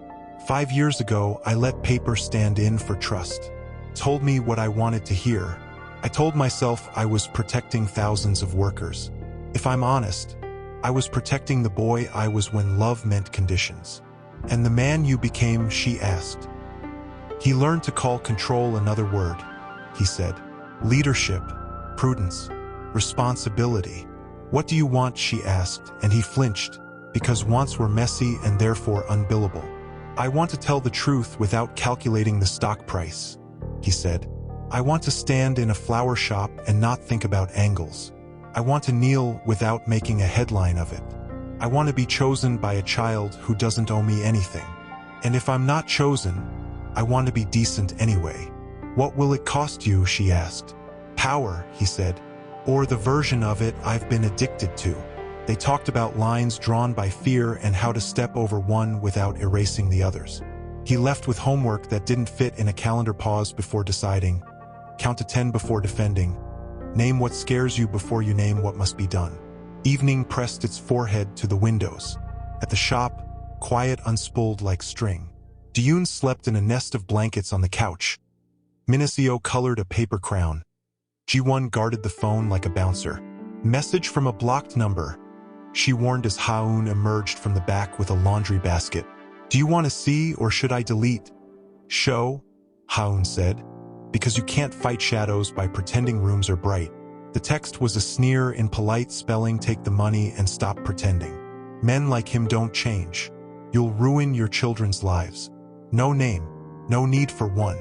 5 years ago, I let paper stand in for trust. Told me what I wanted to hear. I told myself I was protecting thousands of workers. If I'm honest, I was protecting the boy I was when love meant conditions. "And the man you became?" she asked. He learned to call control another word, he said. "Leadership, prudence, responsibility." "What do you want?" she asked, and he flinched, because wants were messy and therefore unbillable. "I want to tell the truth without calculating the stock price," he said. "I want to stand in a flower shop and not think about angles. I want to kneel without making a headline of it. I want to be chosen by a child who doesn't owe me anything. And if I'm not chosen, I want to be decent anyway." "What will it cost you?" she asked. "Power," he said. "Or the version of it I've been addicted to." They talked about lines drawn by fear and how to step over one without erasing the others. He left with homework that didn't fit in a calendar. Pause before deciding. Count to 10 before defending. Name what scares you before you name what must be done. Evening pressed its forehead to the windows. At the shop, quiet unspooled like string. Diyun slept in a nest of blankets on the couch. Min-seo colored a paper crown. Ji-won guarded the phone like a bouncer. "Message from a blocked number," she warned as Haun emerged from the back with a laundry basket. "Do you want to see or should I delete?" "Show," Haun said, "because you can't fight shadows by pretending rooms are bright." The text was a sneer in polite spelling. "Take the money and stop pretending. Men like him don't change. You'll ruin your children's lives. No name, no need for one."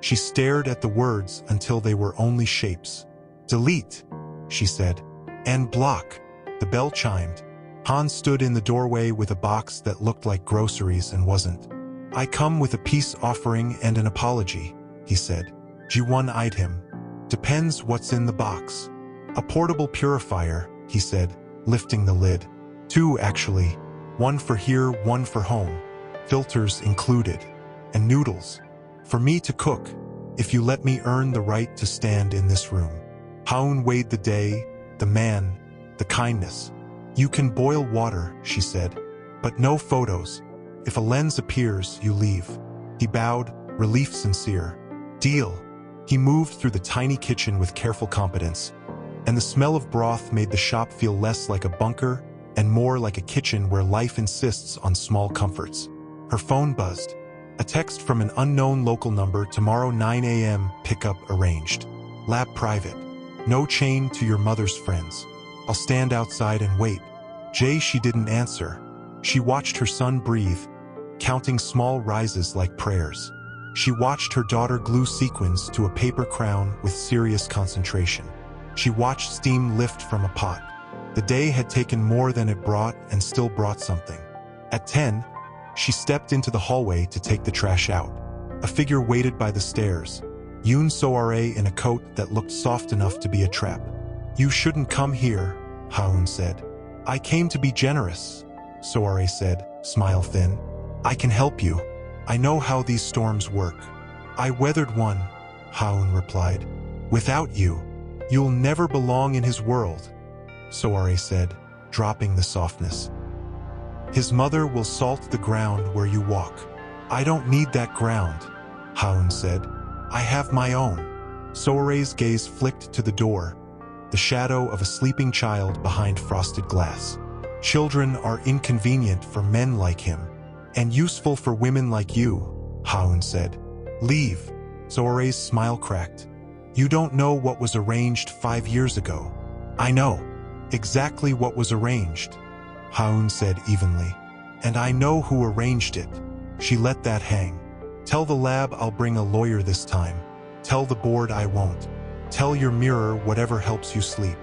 She stared at the words until they were only shapes. "Delete," she said. "And block." The bell chimed. Han stood in the doorway with a box that looked like groceries and wasn't. "I come with a peace offering and an apology," he said. Ji-won eyed him. "Depends what's in the box." "A portable purifier," he said, lifting the lid. "2, actually. 1 for here, 1 for home. Filters included. And noodles. For me to cook, if you let me earn the right to stand in this room." Haun weighed the day, the man, the kindness. "You can boil water," she said, "but no photos. If a lens appears, you leave." He bowed, relief sincere. "Deal." He moved through the tiny kitchen with careful competence, and the smell of broth made the shop feel less like a bunker and more like a kitchen where life insists on small comforts. Her phone buzzed. A text from an unknown local number: tomorrow 9 a.m. pickup arranged. Lab private. No chain to your mother's friends. I'll stand outside and wait. She didn't answer. She watched her son breathe, counting small rises like prayers. She watched her daughter glue sequins to a paper crown with serious concentration. She watched steam lift from a pot. The day had taken more than it brought and still brought something. At 10, she stepped into the hallway to take the trash out. A figure waited by the stairs, Yoon Soare in a coat that looked soft enough to be a trap. You shouldn't come here, Haun said. I came to be generous, Soare said, smile thin. I can help you. I know how these storms work. I weathered one, Haun replied. Without you, you'll never belong in his world, Soare said, dropping the softness. His mother will salt the ground where you walk. I don't need that ground, Haun said. I have my own. Soare's gaze flicked to the door, the shadow of a sleeping child behind frosted glass. Children are inconvenient for men like him, and useful for women like you, Haun said. Leave. Soare's smile cracked. You don't know what was arranged 5 years ago. I know exactly what was arranged, Haun said evenly. And I know who arranged it. She let that hang. Tell the lab I'll bring a lawyer this time. Tell the board I won't. Tell your mirror whatever helps you sleep.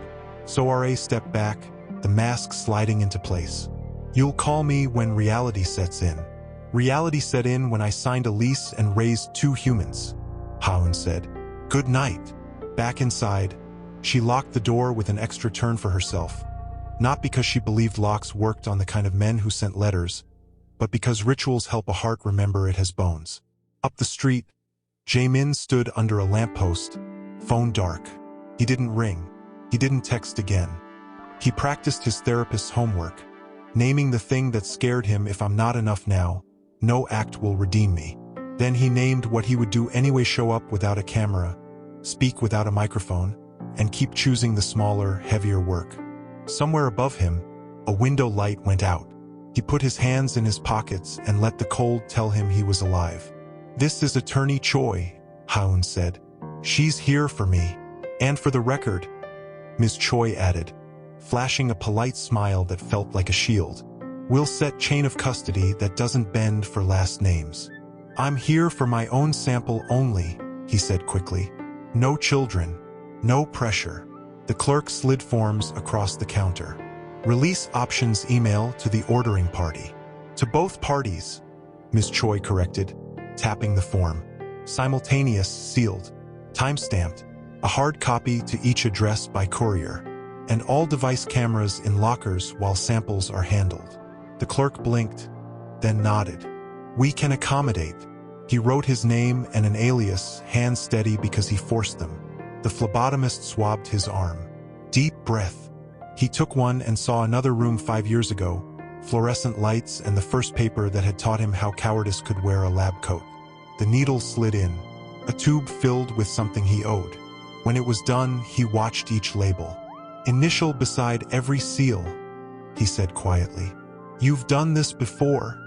Soare stepped back, the mask sliding into place. You'll call me when reality sets in. Reality set in when I signed a lease and raised 2 humans, Haun said. Good night. Back inside, she locked the door with an extra turn for herself. Not because she believed locks worked on the kind of men who sent letters, but because rituals help a heart remember it has bones. Up the street, Jaemin stood under a lamppost, phone dark. He didn't ring. He didn't text again. He practiced his therapist's homework, naming the thing that scared him. If I'm not enough now, no act will redeem me. Then he named what he would do anyway: show up without a camera, speak without a microphone, and keep choosing the smaller, heavier work. Somewhere above him, a window light went out. He put his hands in his pockets and let the cold tell him he was alive. This is Attorney Choi, Haun said. She's here for me. And for the record, Ms. Choi added, flashing a polite smile that felt like a shield. We'll set chain of custody that doesn't bend for last names. I'm here for my own sample only, he said quickly. No children, no pressure. The clerk slid forms across the counter. Release options email to the ordering party. To both parties, Ms. Choi corrected, tapping the form. Simultaneous, sealed, time-stamped, a hard copy to each address by courier, and all device cameras in lockers while samples are handled. The clerk blinked, then nodded. We can accommodate. He wrote his name and an alias, hands steady because he forced them. The phlebotomist swabbed his arm. Deep breath. He took one and saw another room 5 years ago, fluorescent lights and the first paper that had taught him how cowardice could wear a lab coat. The needle slid in, a tube filled with something he owed. When it was done, he watched each label. Initial beside every seal, he said quietly. You've done this before,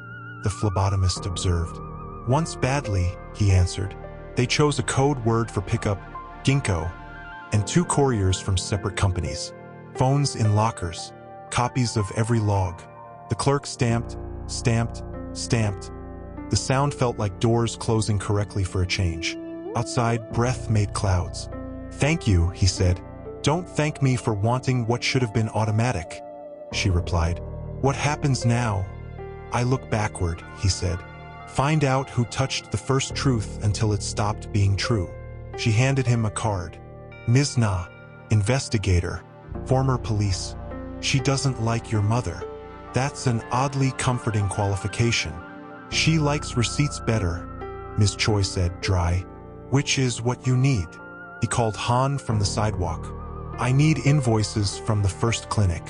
the phlebotomist observed. Once badly, he answered. They chose a code word for pickup, ginkgo, and 2 couriers from separate companies. Phones in lockers, copies of every log. The clerk stamped, stamped, stamped. The sound felt like doors closing correctly for a change. Outside, breath made clouds. Thank you, he said. Don't thank me for wanting what should have been automatic, she replied. What happens now? I look backward, he said. Find out who touched the first truth until it stopped being true. She handed him a card. Ms. Na, investigator, former police. She doesn't like your mother. That's an oddly comforting qualification. She likes receipts better, Ms. Choi said, dry. Which is what you need. He called Han from the sidewalk. I need invoices from the first clinic.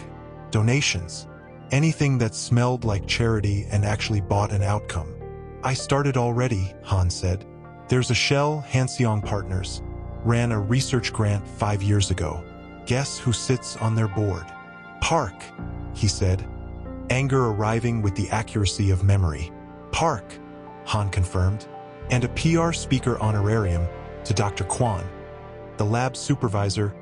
Donations. Anything that smelled like charity and actually bought an outcome. I started already, Han said. There's a Shell, Hanseong Partners. Ran a research grant 5 years ago. Guess who sits on their board? Park. he said, anger arriving with the accuracy of memory. Park, Han confirmed, and a PR speaker honorarium to Dr. Kwan, the lab supervisor,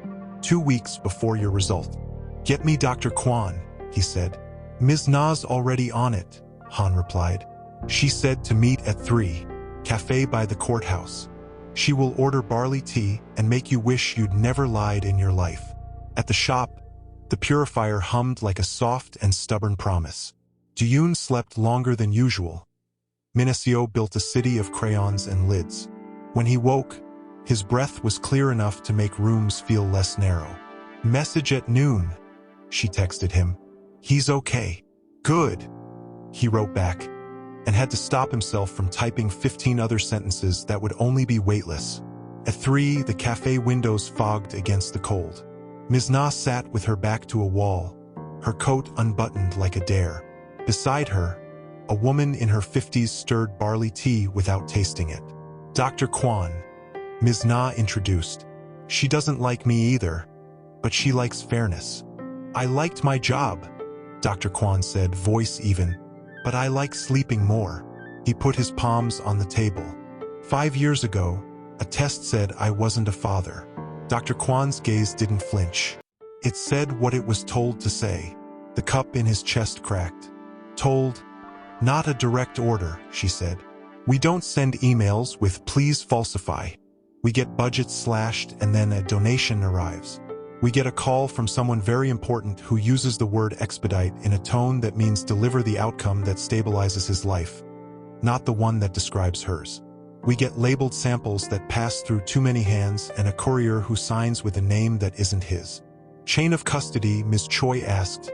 2 weeks before your result. Get me Dr. Kwan, he said. Ms. Na's already on it, Han replied. She said to meet at 3, cafe by the courthouse. She will order barley tea and make you wish you'd never lied in your life. At the shop, the purifier hummed like a soft and stubborn promise. Duyun slept longer than usual. Minacio built a city of crayons and lids. When he woke, his breath was clear enough to make rooms feel less narrow. Message at noon, she texted him. He's okay. Good, he wrote back, and had to stop himself from typing 15 other sentences that would only be weightless. At 3, the cafe windows fogged against the cold. Ms. Na sat with her back to a wall, her coat unbuttoned like a dare. Beside her, a woman in her 50s stirred barley tea without tasting it. Dr. Kwan, Ms. Na introduced. She doesn't like me either, but she likes fairness. I liked my job, Dr. Kwan said, voice even, but I like sleeping more. He put his palms on the table. 5 years ago, a test said I wasn't a father. Dr. Kwan's gaze didn't flinch. It said what it was told to say. The cup in his chest cracked. Told, not a direct order, she said. We don't send emails with please falsify. We get budgets slashed and then a donation arrives. We get a call from someone very important who uses the word expedite in a tone that means deliver the outcome that stabilizes his life, not the one that describes hers. We get labeled samples that pass through too many hands and a courier who signs with a name that isn't his. Chain of custody, Ms. Choi asked.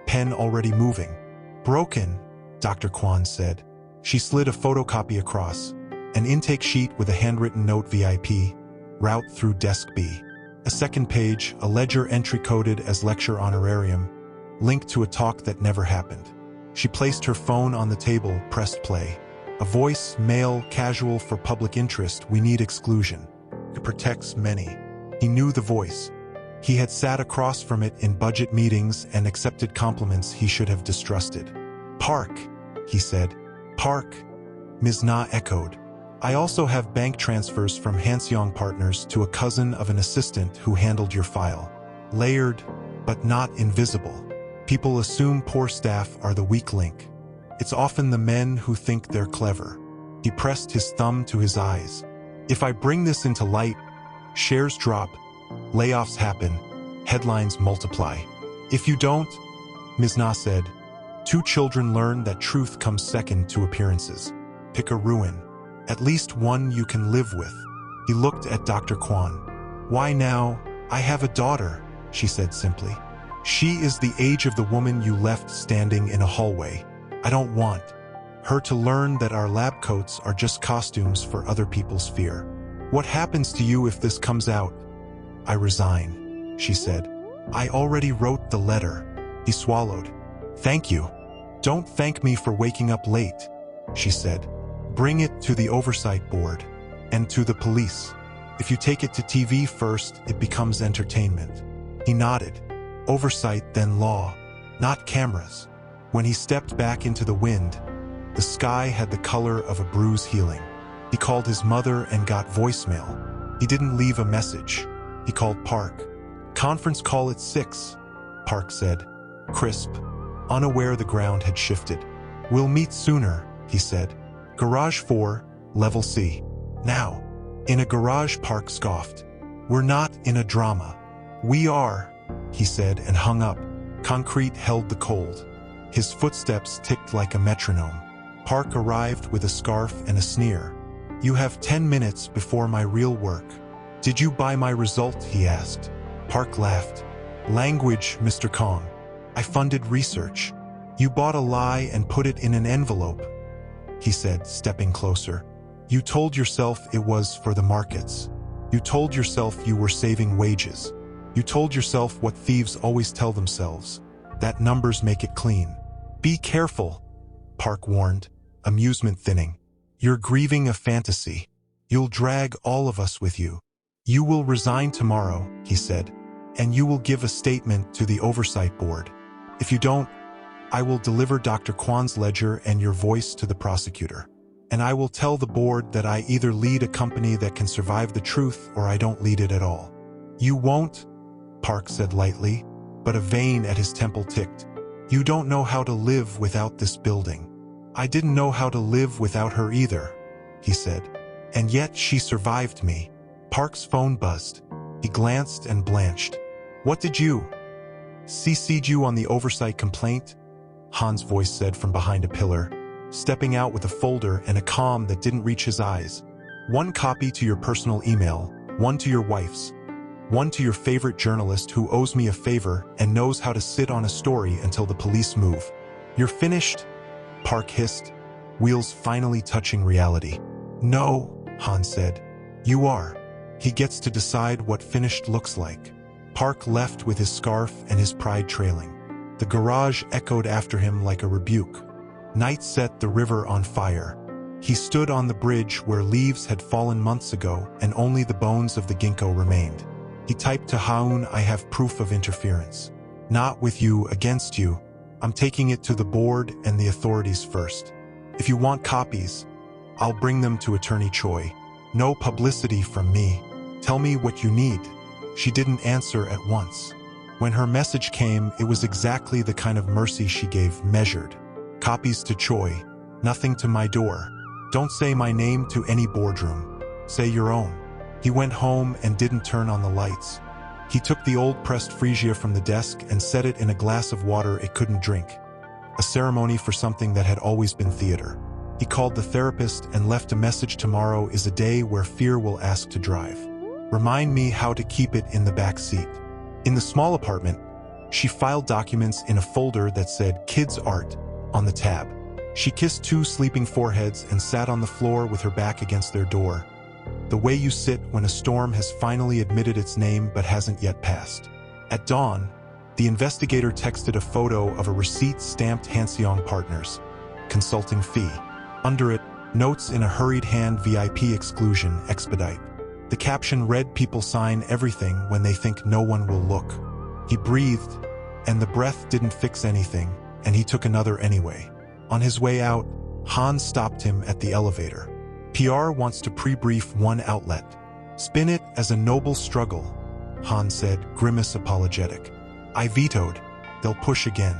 Pen already moving. Broken, Dr. Kwan said. She slid a photocopy across. An intake sheet with a handwritten note VIP. Route through desk B. A second page, a ledger entry coded as lecture honorarium. Linked to a talk that never happened. She placed her phone on the table, pressed play. A voice, male, casual for public interest, we need exclusion. It protects many. He knew the voice. He had sat across from it in budget meetings and accepted compliments he should have distrusted. Park, he said. Park, Ms. Na echoed. I also have bank transfers from Hanseong Partners to a cousin of an assistant who handled your file. Layered, but not invisible. People assume poor staff are the weak link. It's often the men who think they're clever. He pressed his thumb to his eyes. If I bring this into light, shares drop, layoffs happen, headlines multiply. If you don't, Ms. Na said, 2 children learn that truth comes second to appearances. Pick a ruin. At least one you can live with. He looked at Dr. Kwan. Why now? I have a daughter, she said simply. She is the age of the woman you left standing in a hallway. I don't want her to learn that our lab coats are just costumes for other people's fear. What happens to you if this comes out? I resign, she said. I already wrote the letter. He swallowed. Thank you. Don't thank me for waking up late, she said. Bring it to the oversight board and to the police. If you take it to TV first, it becomes entertainment. He nodded. Oversight, then law, not cameras. When he stepped back into the wind, the sky had the color of a bruise healing. He called his mother and got voicemail. He didn't leave a message. He called Park. Conference call at 6, Park said, crisp, unaware the ground had shifted. We'll meet sooner, he said. Garage 4, level C. Now. In a garage, Park scoffed. We're not in a drama. We are, he said and hung up. Concrete held the cold. His footsteps ticked like a metronome. Park arrived with a scarf and a sneer. You have 10 minutes before my real work. Did you buy my result? He asked. Park laughed. Language, Mr. Kong. I funded research. You bought a lie and put it in an envelope, he said, stepping closer. You told yourself it was for the markets. You told yourself you were saving wages. You told yourself what thieves always tell themselves, that numbers make it clean. Be careful, Park warned, amusement thinning. You're grieving a fantasy. You'll drag all of us with you. You will resign tomorrow, he said, and you will give a statement to the oversight board. If you don't, I will deliver Dr. Kwan's ledger and your voice to the prosecutor. And I will tell the board that I either lead a company that can survive the truth or I don't lead it at all. You won't, Park said lightly, but a vein at his temple ticked. You don't know how to live without this building. I didn't know how to live without her either, he said. And yet she survived me. Park's phone buzzed. He glanced and blanched. What did you? CC'd you on the oversight complaint? Han's voice said from behind a pillar, stepping out with a folder and a calm that didn't reach his eyes. One copy to your personal email, one to your wife's, one to your favorite journalist who owes me a favor and knows how to sit on a story until the police move. You're finished? Park hissed, wheels finally touching reality. No, Han said. You are. He gets to decide what finished looks like. Park left with his scarf and his pride trailing. The garage echoed after him like a rebuke. Night set the river on fire. He stood on the bridge where leaves had fallen months ago and only the bones of the ginkgo remained. He typed to Haun, I have proof of interference. Not with you, against you. I'm taking it to the board and the authorities first. If you want copies, I'll bring them to Attorney Choi. No publicity from me. Tell me what you need. She didn't answer at once. When her message came, it was exactly the kind of mercy she gave, measured. Copies to Choi. Nothing to my door. Don't say my name to any boardroom. Say your own. He went home and didn't turn on the lights. He took the old pressed freesia from the desk and set it in a glass of water it couldn't drink. A ceremony for something that had always been theater. He called the therapist and left a message. Tomorrow is a day where fear will ask to drive. Remind me how to keep it in the back seat. In the small apartment, she filed documents in a folder that said Kids Art on the tab. She kissed two sleeping foreheads and sat on the floor with her back against their door. The way you sit when a storm has finally admitted its name but hasn't yet passed. At dawn, the investigator texted a photo of a receipt stamped Hanseong Partners. Consulting fee. Under it, notes in a hurried hand, VIP exclusion, expedite. The caption read, people sign everything when they think no one will look. He breathed, and the breath didn't fix anything, and he took another anyway. On his way out, Han stopped him at the elevator. PR wants to pre-brief one outlet. Spin it as a noble struggle, Han said, grimace apologetic. I vetoed. They'll push again.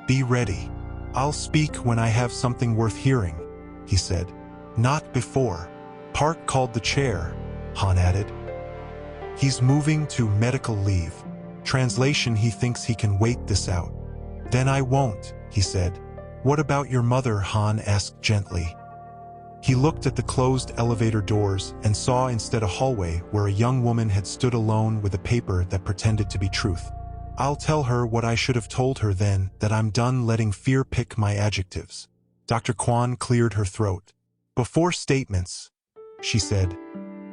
Be ready. I'll speak when I have something worth hearing, he said. Not before. Park called the chair, Han added. He's moving to medical leave. Translation, he thinks he can wait this out. Then I won't, he said. What about your mother? Han asked gently. He looked at the closed elevator doors and saw instead a hallway where a young woman had stood alone with a paper that pretended to be truth. I'll tell her what I should have told her then, that I'm done letting fear pick my adjectives. Dr. Kwan cleared her throat. Before statements, she said.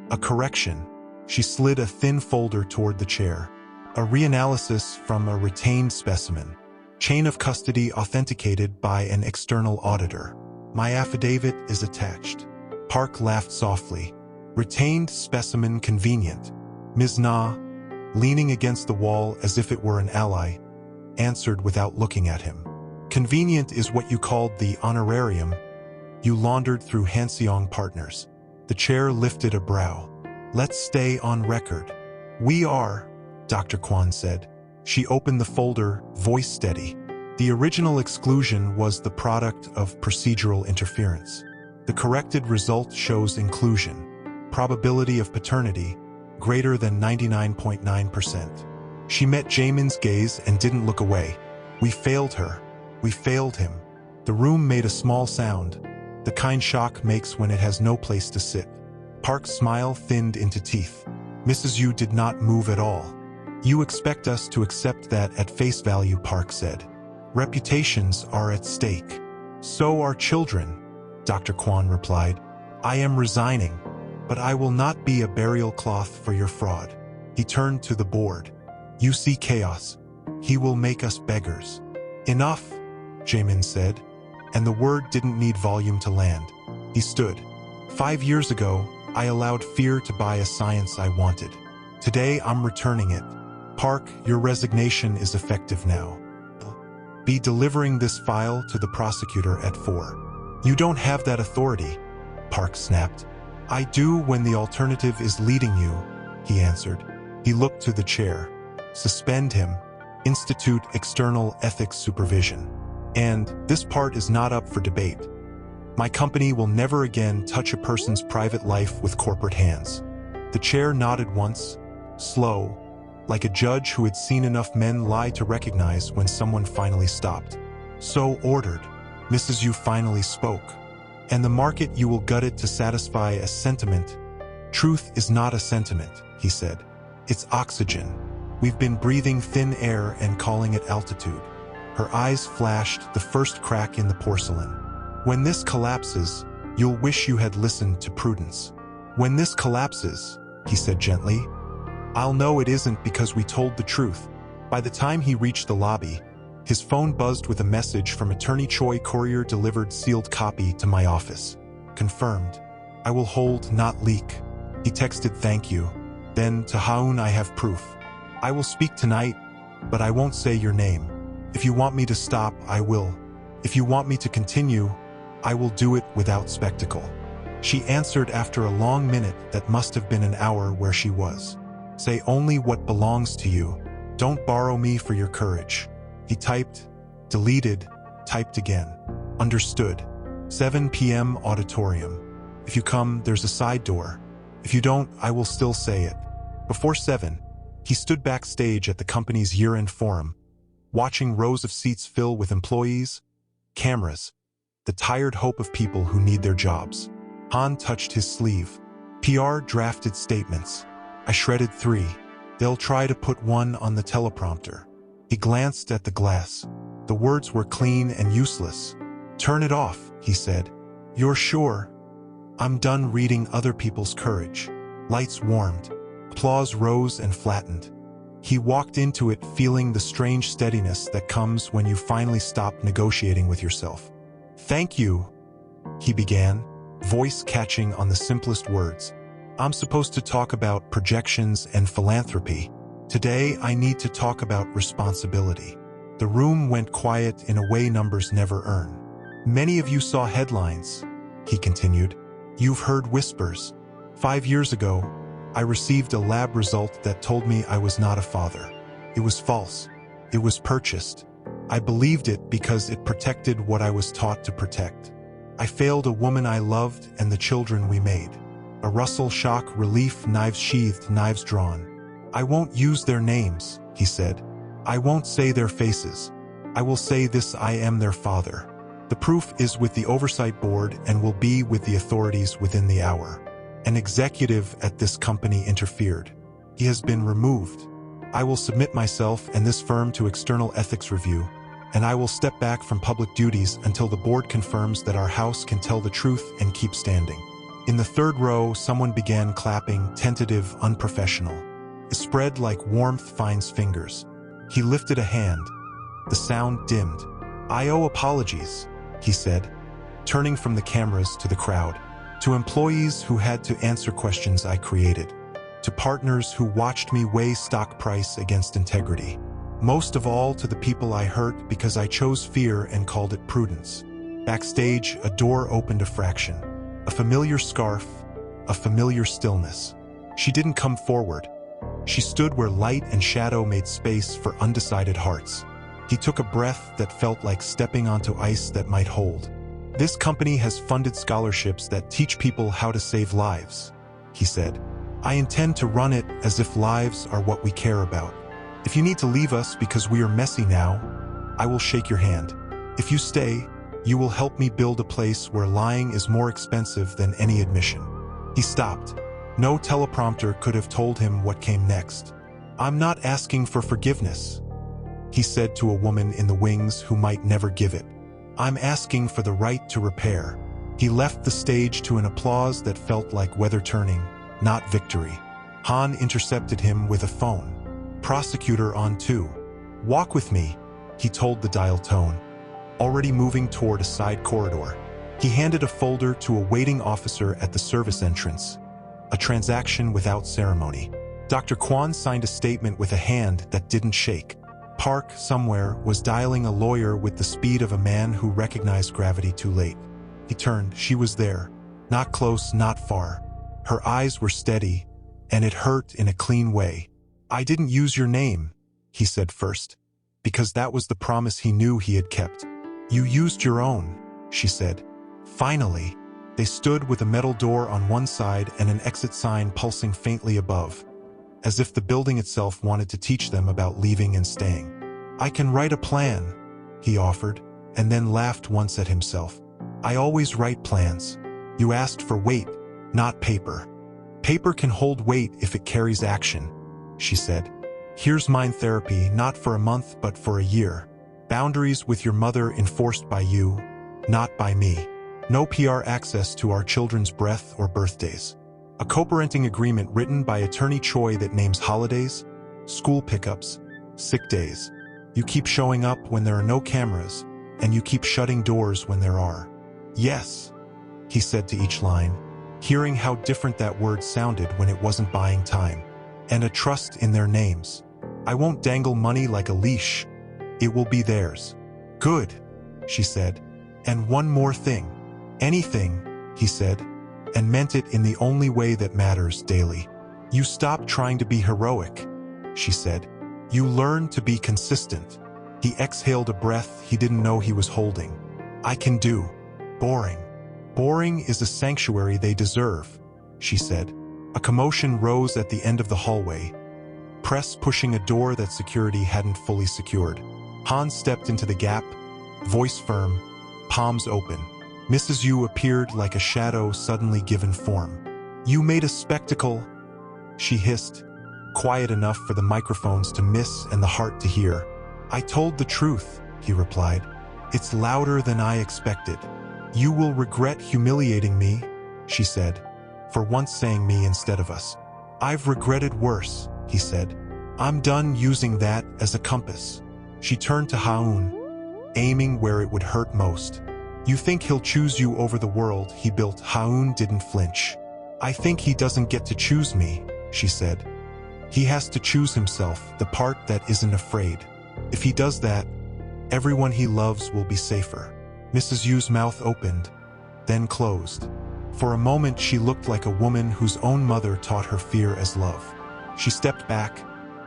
A correction. She slid a thin folder toward the chair. A reanalysis from a retained specimen. Chain of custody authenticated by an external auditor. My affidavit is attached. Park laughed softly. Retained specimen convenient. Ms. Na, leaning against the wall as if it were an ally, answered without looking at him. Convenient is what you called the honorarium you laundered through Hanseong Partners. The chair lifted a brow. Let's stay on record. We are, Dr. Kwan said. She opened the folder, voice steady. The original exclusion was the product of procedural interference. The corrected result shows inclusion. Probability of paternity, greater than 99.9%. She met Jamin's gaze and didn't look away. We failed her. We failed him. The room made a small sound, the kind shock makes when it has no place to sit. Park's smile thinned into teeth. Mrs. Yu did not move at all. You expect us to accept that at face value, Park said. Reputations are at stake. So are children, Dr. Kwan replied. I am resigning, but I will not be a burial cloth for your fraud. He turned to the board. You see chaos. He will make us beggars. Enough, Jamin said, and the word didn't need volume to land. He stood. 5 years ago, I allowed fear to buy a science I wanted. Today, I'm returning it. Park, your resignation is effective now. Be delivering this file to the prosecutor at 4. You don't have that authority, Park snapped. I do when the alternative is leading you, he answered. He looked to the chair. Suspend him. Institute external ethics supervision. And this part is not up for debate. My company will never again touch a person's private life with corporate hands. The chair nodded once, slow, like a judge who had seen enough men lie to recognize when someone finally stopped. So ordered. Mrs. Yu finally spoke. And the market you will gut it to satisfy a sentiment. Truth is not a sentiment, he said. It's oxygen. We've been breathing thin air and calling it altitude. Her eyes flashed the first crack in the porcelain. When this collapses, you'll wish you had listened to prudence. When this collapses, he said gently, I'll know it isn't because we told the truth. By the time he reached the lobby, his phone buzzed with a message from Attorney Choi. Courier delivered sealed copy to my office. Confirmed. I will hold, not leak. He texted thank you. Then to Haun, I have proof. I will speak tonight, but I won't say your name. If you want me to stop, I will. If you want me to continue, I will do it without spectacle. She answered after a long minute that must have been an hour where she was. Say only what belongs to you. Don't borrow me for your courage. He typed, deleted, typed again. Understood. 7 p.m. auditorium. If you come, there's a side door. If you don't, I will still say it. Before 7, he stood backstage at the company's year-end forum, watching rows of seats fill with employees, cameras, the tired hope of people who need their jobs. Han touched his sleeve. PR drafted statements. I shredded 3. They'll try to put 1 on the teleprompter. He glanced at the glass. The words were clean and useless. Turn it off, he said. You're sure? I'm done reading other people's courage. Lights warmed. Applause rose and flattened. He walked into it feeling the strange steadiness that comes when you finally stop negotiating with yourself. Thank you, he began, voice catching on the simplest words. I'm supposed to talk about projections and philanthropy. Today, I need to talk about responsibility. The room went quiet in a way numbers never earn. Many of you saw headlines, he continued. You've heard whispers. 5 years ago, I received a lab result that told me I was not a father. It was false. It was purchased. I believed it because it protected what I was taught to protect. I failed a woman I loved and the children we made. A rustle, shock, relief, knives sheathed, knives drawn. I won't use their names, he said. I won't say their faces. I will say this: I am their father. The proof is with the oversight board and will be with the authorities within the hour. An executive at this company interfered. He has been removed. I will submit myself and this firm to external ethics review, and I will step back from public duties until the board confirms that our house can tell the truth and keep standing. In the third row, someone began clapping, tentative, unprofessional. It spread like warmth finds fingers. He lifted a hand. The sound dimmed. I owe apologies, he said, turning from the cameras to the crowd. To employees who had to answer questions I created. To partners who watched me weigh stock price against integrity. Most of all to the people I hurt because I chose fear and called it prudence. Backstage, a door opened a fraction. A familiar scarf, a familiar stillness. She didn't come forward. She stood where light and shadow made space for undecided hearts. He took a breath that felt like stepping onto ice that might hold. This company has funded scholarships that teach people how to save lives, he said. I intend to run it as if lives are what we care about. If you need to leave us because we are messy now, I will shake your hand. If you stay, you will help me build a place where lying is more expensive than any admission. He stopped. No teleprompter could have told him what came next. I'm not asking for forgiveness, he said to a woman in the wings who might never give it. I'm asking for the right to repair. He left the stage to an applause that felt like weather turning, not victory. Han intercepted him with a phone. Prosecutor on 2. Walk with me, he told the dial tone, already moving toward a side corridor. He handed a folder to a waiting officer at the service entrance. A transaction without ceremony. Dr. Kwan signed a statement with a hand that didn't shake. Park, somewhere, was dialing a lawyer with the speed of a man who recognized gravity too late. He turned. She was there. Not close, not far. Her eyes were steady, and it hurt in a clean way. "I didn't use your name," he said first, because that was the promise he knew he had kept. "You used your own," she said. Finally, they stood with a metal door on one side and an exit sign pulsing faintly above, as if the building itself wanted to teach them about leaving and staying. "I can write a plan," he offered, and then laughed once at himself. "I always write plans. You asked for weight, not paper. Paper can hold weight if it carries action," she said. "Here's mine therapy, not for a month but for a year. Boundaries with your mother enforced by you, not by me. No PR access to our children's breath or birthdays. A co-parenting agreement written by Attorney Choi that names holidays, school pickups, sick days. You keep showing up when there are no cameras, and you keep shutting doors when there are." "Yes," he said to each line, hearing how different that word sounded when it wasn't buying time. "And a trust in their names. I won't dangle money like a leash. It will be theirs." "Good," she said. "And one more thing." "Anything," he said, and meant it in the only way that matters daily. "You stop trying to be heroic," she said. "You learn to be consistent." He exhaled a breath he didn't know he was holding. "I can do. Boring. Boring is a sanctuary they deserve," she said. A commotion rose at the end of the hallway, press pushing a door that security hadn't fully secured. Hans stepped into the gap, voice firm, palms open. Mrs. Yu appeared like a shadow suddenly given form. "You made a spectacle," she hissed, quiet enough for the microphones to miss and the heart to hear. "I told the truth," he replied. "It's louder than I expected." "You will regret humiliating me," she said, "for once saying me instead of us." "I've regretted worse," he said. "I'm done using that as a compass." She turned to Haun, aiming where it would hurt most. "You think he'll choose you over the world he built?" Haun didn't flinch. "I think he doesn't get to choose me," she said. "He has to choose himself, the part that isn't afraid. If he does that, everyone he loves will be safer." Mrs. Yu's mouth opened, then closed. For a moment she looked like a woman whose own mother taught her fear as love. She stepped back,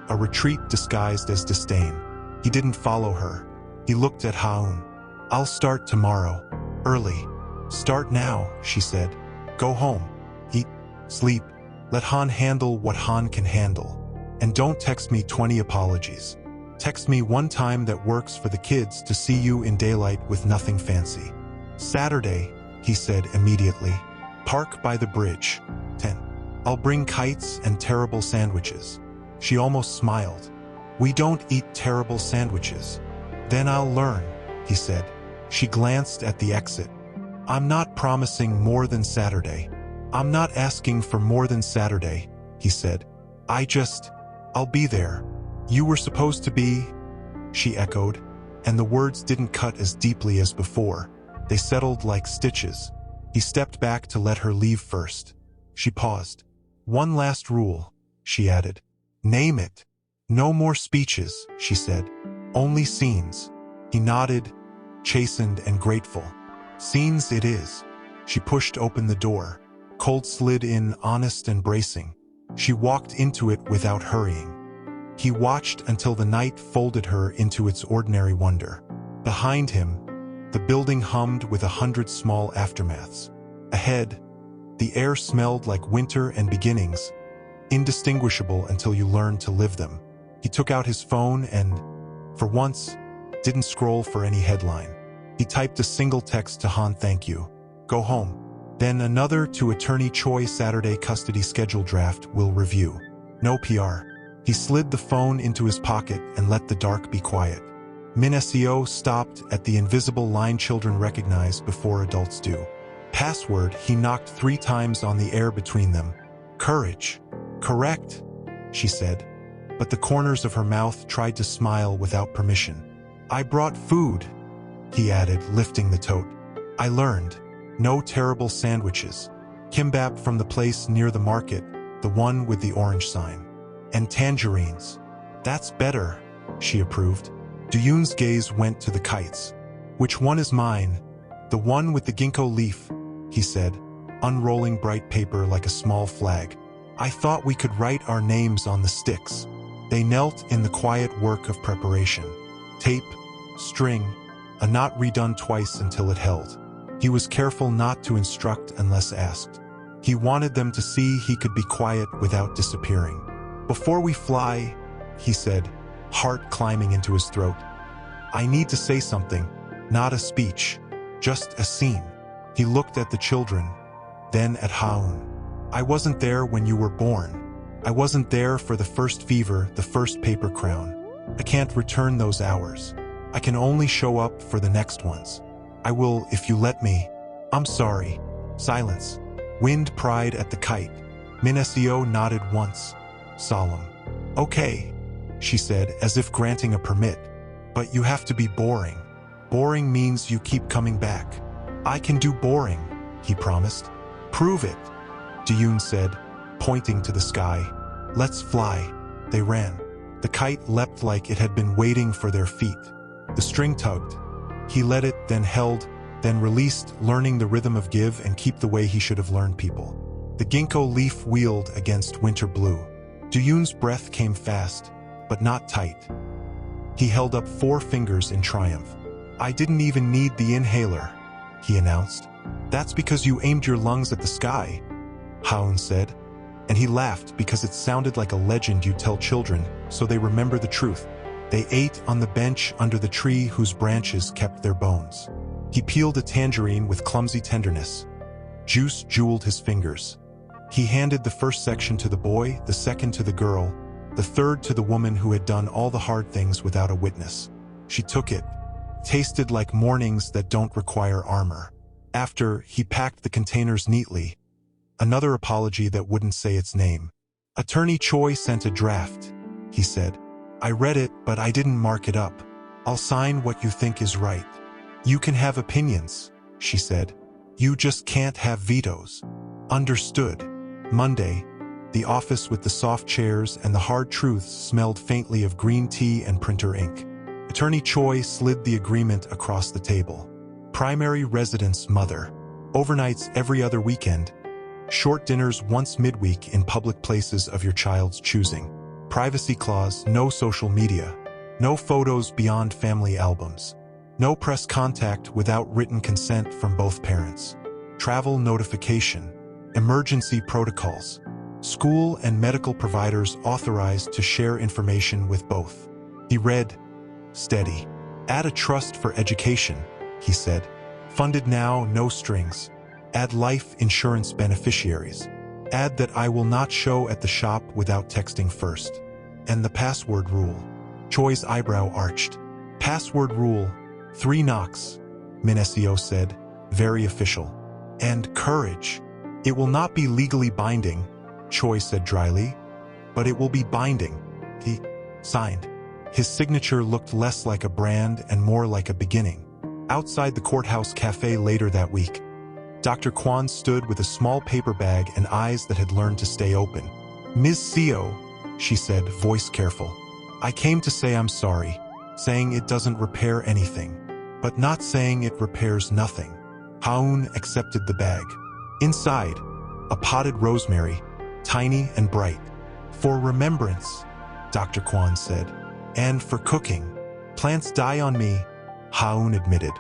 a retreat disguised as disdain. He didn't follow her. He looked at Haun. "I'll start tomorrow. Early." "Start now," she said. "Go home. Eat. Sleep. Let Han handle what Han can handle. And don't text me 20 apologies. Text me one time that works for the kids to see you in daylight with nothing fancy." "Saturday," he said immediately. "Park by the bridge. 10. I'll bring kites and terrible sandwiches." She almost smiled. "We don't eat terrible sandwiches." "Then I'll learn," he said. She glanced at the exit. "I'm not promising more than Saturday. I'm not asking for more than Saturday," he said. I'll be there." "You were supposed to be," she echoed, and the words didn't cut as deeply as before. They settled like stitches. He stepped back to let her leave first. She paused. "One last rule," she added. "Name it." "No more speeches," she said. "Only scenes." He nodded, chastened and grateful. "Scenes it is." She pushed open the door. Cold slid in, honest and bracing. She walked into it without hurrying. He watched until the night folded her into its ordinary wonder. Behind him, the building hummed with 100 small aftermaths. Ahead, the air smelled like winter and beginnings, indistinguishable until you learned to live them. He took out his phone and, for once, didn't scroll for any headline. He typed a single text to Han: "Thank you. Go home." Then another to Attorney Choi: "Saturday custody schedule draft will review. No PR." He slid the phone into his pocket and let the dark be quiet. Min-SEO stopped at the invisible line children recognize before adults do. Password. He knocked 3 times on the air between them. "Courage." "Correct," she said, but the corners of her mouth tried to smile without permission. "I brought food," he added, lifting the tote. "I learned. No terrible sandwiches. Kimbap from the place near the market, the one with the orange sign. And tangerines." "That's better," she approved. Duyun's gaze went to the kites. Which one is mine? The one with the ginkgo leaf, he said, unrolling bright paper like a small flag. I thought we could write our names on the sticks. They knelt in the quiet work of preparation. Tape, string, a knot redone twice until it held. He was careful not to instruct unless asked. He wanted them to see he could be quiet without disappearing. Before we fly, he said, heart climbing into his throat, I need to say something, not a speech, just a scene. He looked at the children, then at Haun. I wasn't there when you were born. I wasn't there for the first fever, the first paper crown. I can't return those hours. I can only show up for the next ones. I will if you let me. I'm sorry. Silence. Wind pried at the kite. Minnesio nodded once. Solemn. Okay, she said, as if granting a permit. But you have to be boring. Boring means you keep coming back. I can do boring, he promised. Prove it, Duyun said, pointing to the sky. Let's fly. They ran. The kite leapt like it had been waiting for their feet. The string tugged. He let it, then held, then released, learning the rhythm of give and keep the way he should have learned people. The ginkgo leaf wheeled against winter blue. Duyun's breath came fast, but not tight. He held up 4 fingers in triumph. I didn't even need the inhaler, he announced. That's because you aimed your lungs at the sky, Haun said. And he laughed because it sounded like a legend you tell children, so they remember the truth. They ate on the bench under the tree whose branches kept their bones. He peeled a tangerine with clumsy tenderness. Juice jeweled his fingers. He handed the first section to the boy, the second to the girl, the third to the woman who had done all the hard things without a witness. She took it. Tasted like mornings that don't require armor. After, he packed the containers neatly. Another apology that wouldn't say its name. Attorney Choi sent a draft, he said. I read it, but I didn't mark it up. I'll sign what you think is right. You can have opinions, she said. You just can't have vetoes. Understood. Monday, the office with the soft chairs and the hard truths smelled faintly of green tea and printer ink. Attorney Choi slid the agreement across the table. Primary residence mother. Overnights every other weekend. Short dinners once midweek in public places of your child's choosing. Privacy clause, no social media. No photos beyond family albums. No press contact without written consent from both parents. Travel notification. Emergency protocols. School and medical providers authorized to share information with both. He read, steady. Add a trust for education, he said. Funded now, no strings. Add life insurance beneficiaries. Add that I will not show at the shop without texting first. And the password rule. Choi's eyebrow arched. Password rule. 3 knocks, Minnesio said, very official. And courage. It will not be legally binding, Choi said dryly, but it will be binding. He signed. His signature looked less like a brand and more like a beginning. Outside the courthouse cafe later that week, Dr. Kwan stood with a small paper bag and eyes that had learned to stay open. Ms. Seo, she said, voice careful. I came to say I'm sorry, saying it doesn't repair anything, but not saying it repairs nothing. Haun accepted the bag. Inside, a potted rosemary, tiny and bright. For remembrance, Dr. Kwan said, and for cooking. Plants die on me, Haun admitted.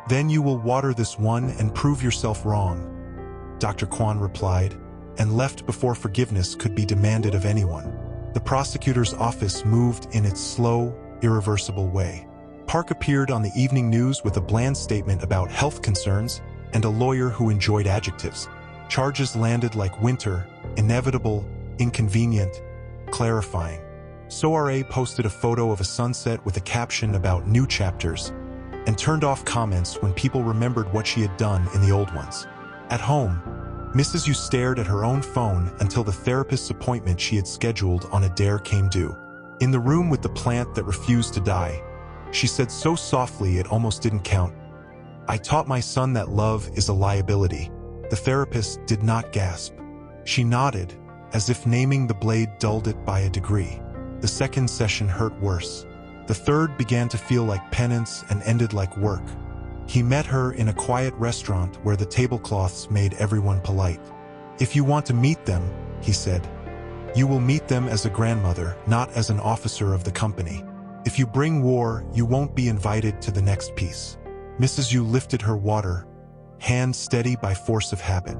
Then you will water this one and prove yourself wrong, Dr. Kwan replied, and left before forgiveness could be demanded of anyone. The prosecutor's office moved in its slow, irreversible way. Park appeared on the evening news with a bland statement about health concerns and a lawyer who enjoyed adjectives. Charges landed like winter, inevitable, inconvenient, clarifying. Soare posted a photo of a sunset with a caption about new chapters and turned off comments when people remembered what she had done in the old ones. At home, Mrs. Yu stared at her own phone until the therapist's appointment she had scheduled on a dare came due. In the room with the plant that refused to die, she said so softly it almost didn't count, I taught my son that love is a liability. The therapist did not gasp. She nodded, as if naming the blade dulled it by a degree. The second session hurt worse. The third began to feel like penance and ended like work. He met her in a quiet restaurant where the tablecloths made everyone polite. "If you want to meet them," he said, "you will meet them as a grandmother, not as an officer of the company. If you bring war, you won't be invited to the next piece." Mrs. Yu lifted her water, hand steady by force of habit.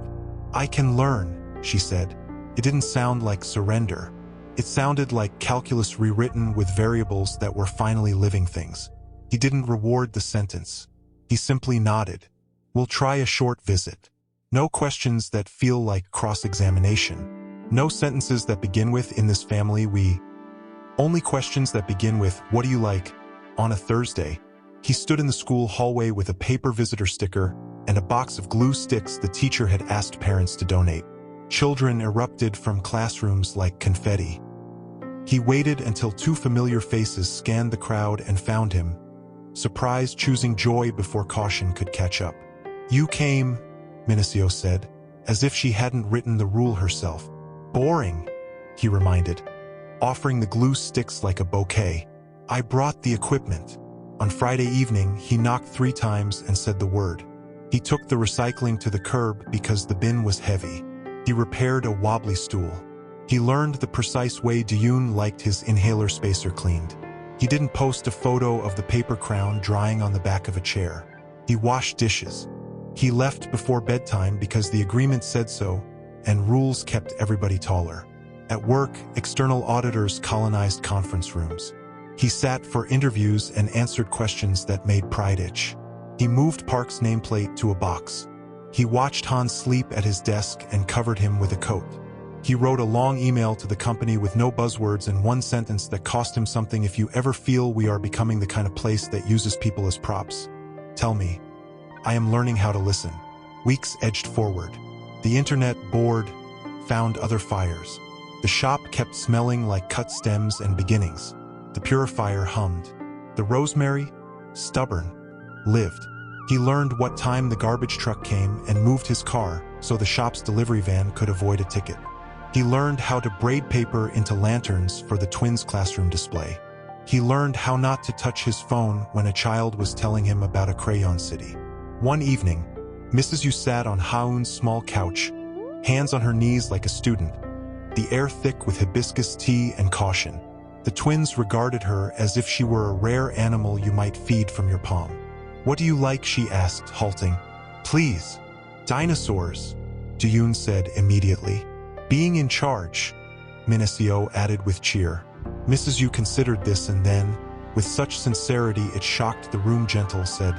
"I can learn," she said. It didn't sound like surrender. It sounded like calculus rewritten with variables that were finally living things. He didn't reward the sentence. He simply nodded. "We'll try a short visit. No questions that feel like cross-examination. No sentences that begin with, 'In this family we..." Only questions that begin with, "What do you like?" On a Thursday, he stood in the school hallway with a paper visitor sticker and a box of glue sticks the teacher had asked parents to donate. Children erupted from classrooms like confetti. He waited until two familiar faces scanned the crowd and found him, surprise choosing joy before caution could catch up. "You came," Minacio said, as if she hadn't written the rule herself. "Boring," he reminded, offering the glue sticks like a bouquet. "I brought the equipment." On Friday evening, he knocked 3 times and said the word. He took the recycling to the curb because the bin was heavy. He repaired a wobbly stool. He learned the precise way Diyun liked his inhaler spacer cleaned. He didn't post a photo of the paper crown drying on the back of a chair. He washed dishes. He left before bedtime because the agreement said so, and rules kept everybody taller. At work, external auditors colonized conference rooms. He sat for interviews and answered questions that made pride itch. He moved Park's nameplate to a box. He watched Han sleep at his desk and covered him with a coat. He wrote a long email to the company with no buzzwords and one sentence that cost him something. "If you ever feel we are becoming the kind of place that uses people as props, tell me. I am learning how to listen." Weeks edged forward. The internet, bored, found other fires. The shop kept smelling like cut stems and beginnings. The purifier hummed. The rosemary, stubborn, lived. He learned what time the garbage truck came and moved his car so the shop's delivery van could avoid a ticket. He learned how to braid paper into lanterns for the twins' classroom display. He learned how not to touch his phone when a child was telling him about a crayon city. One evening, Mrs. Yu sat on Haun's small couch, hands on her knees like a student, the air thick with hibiscus tea and caution. The twins regarded her as if she were a rare animal you might feed from your palm. "What do you like?" she asked, halting. "Please." "Dinosaurs," Diyun said immediately. "Being in charge," Minacio added with cheer. Mrs. Yu considered this and then, with such sincerity it shocked the room, gentle said,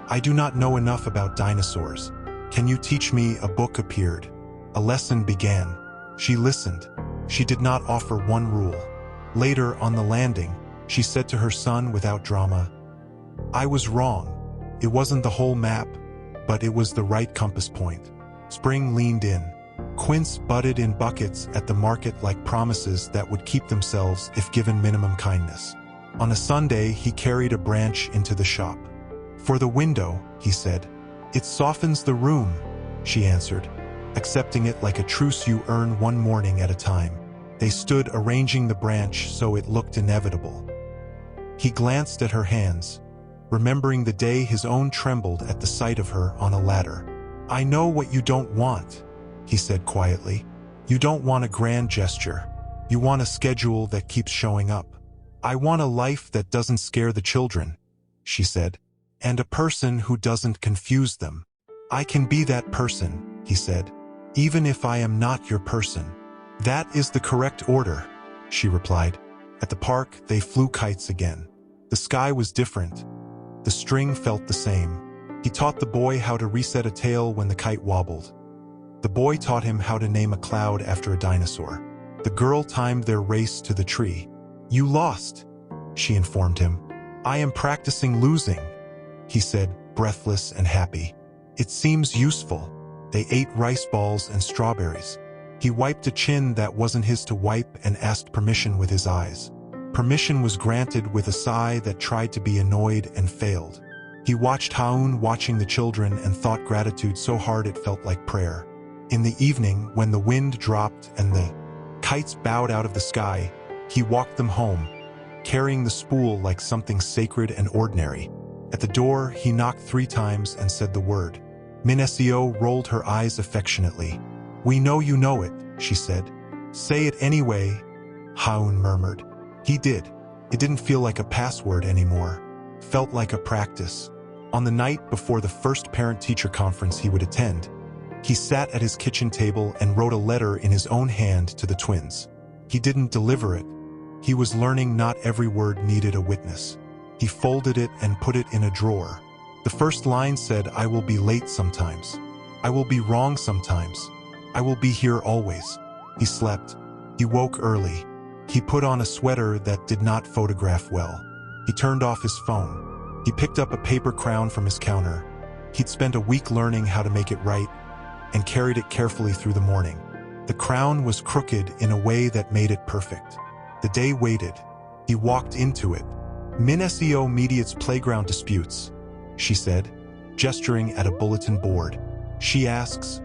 "I do not know enough about dinosaurs. Can you teach me?" A book appeared. A lesson began. She listened. She did not offer one rule. Later, on the landing, she said to her son without drama, "I was wrong. It wasn't the whole map, but it was the right compass point." Spring leaned in. Quince budded in buckets at the market like promises that would keep themselves if given minimum kindness. On a Sunday, he carried a branch into the shop. "For the window," he said. "It softens the room," she answered, accepting it like a truce you earn one morning at a time. They stood arranging the branch so it looked inevitable. He glanced at her hands, remembering the day his own trembled at the sight of her on a ladder. "I know what you don't want," he said quietly. "You don't want a grand gesture. You want a schedule that keeps showing up." "I want a life that doesn't scare the children," she said, "and a person who doesn't confuse them." "I can be that person," he said, "even if I am not your person." "That is the correct order," she replied. At the park, they flew kites again. The sky was different. The string felt the same. He taught the boy how to reset a tail when the kite wobbled. The boy taught him how to name a cloud after a dinosaur. The girl timed their race to the tree. "You lost," she informed him. "I am practicing losing," he said, breathless and happy. "It seems useful." They ate rice balls and strawberries. He wiped a chin that wasn't his to wipe and asked permission with his eyes. Permission was granted with a sigh that tried to be annoyed and failed. He watched Haun watching the children and thought gratitude so hard it felt like prayer. In the evening, when the wind dropped and the kites bowed out of the sky, he walked them home, carrying the spool like something sacred and ordinary. At the door, he knocked 3 times and said the word. Min-seo rolled her eyes affectionately. "We know you know it," she said. "Say it anyway," Haun murmured. He did. It didn't feel like a password anymore. Felt like a practice. On the night before the first parent-teacher conference he would attend, he sat at his kitchen table and wrote a letter in his own hand to the twins. He didn't deliver it. He was learning not every word needed a witness. He folded it and put it in a drawer. The first line said, "I will be late sometimes. I will be wrong sometimes. I will be here always." He slept. He woke early. He put on a sweater that did not photograph well. He turned off his phone. He picked up a paper crown from his counter. He'd spent a week learning how to make it right and carried it carefully through the morning. The crown was crooked in a way that made it perfect. The day waited. He walked into it. Min-seo mediates playground disputes, she said, gesturing at a bulletin board. She asks,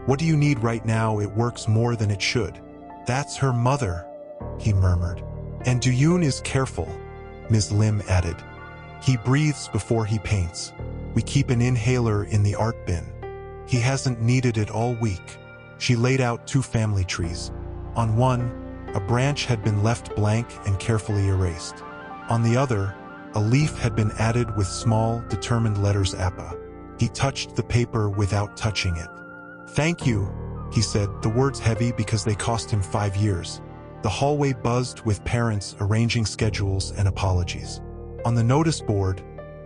"What do you need right now? It works more than it should." "That's her mother," he murmured. "And Duyun is careful," Ms. Lim added. "He breathes before he paints. We keep an inhaler in the art bin. He hasn't needed it all week." She laid out 2 family trees. On one, a branch had been left blank and carefully erased. On the other, a leaf had been added with small, determined letters APA. He touched the paper without touching it. "Thank you," he said, the words heavy because they cost him 5 years. The hallway buzzed with parents arranging schedules and apologies. On the notice board,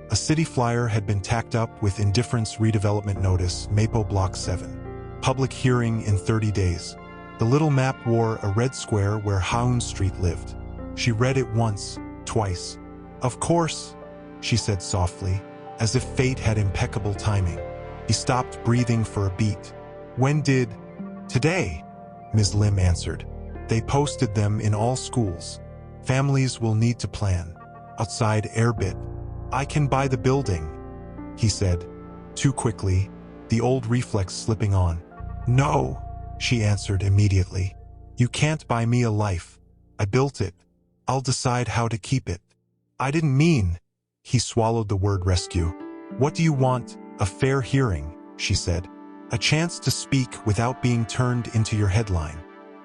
a city flyer had been tacked up with indifference redevelopment notice, Mapo Block 7. Public hearing in 30 days. The little map wore a red square where Haun Street lived. She read it once, twice. "Of course," she said softly, as if fate had impeccable timing. He stopped breathing for a beat. "When did?" "Today," Ms. Lim answered. "They posted them in all schools. Families will need to plan. Outside Airbit. I can buy the building," he said, too quickly, the old reflex slipping on. "No," she answered immediately. "You can't buy me a life. I built it. I'll decide how to keep it." "I didn't mean," he swallowed the word rescue. "What do you want?" "A fair hearing," she said. "A chance to speak without being turned into your headline."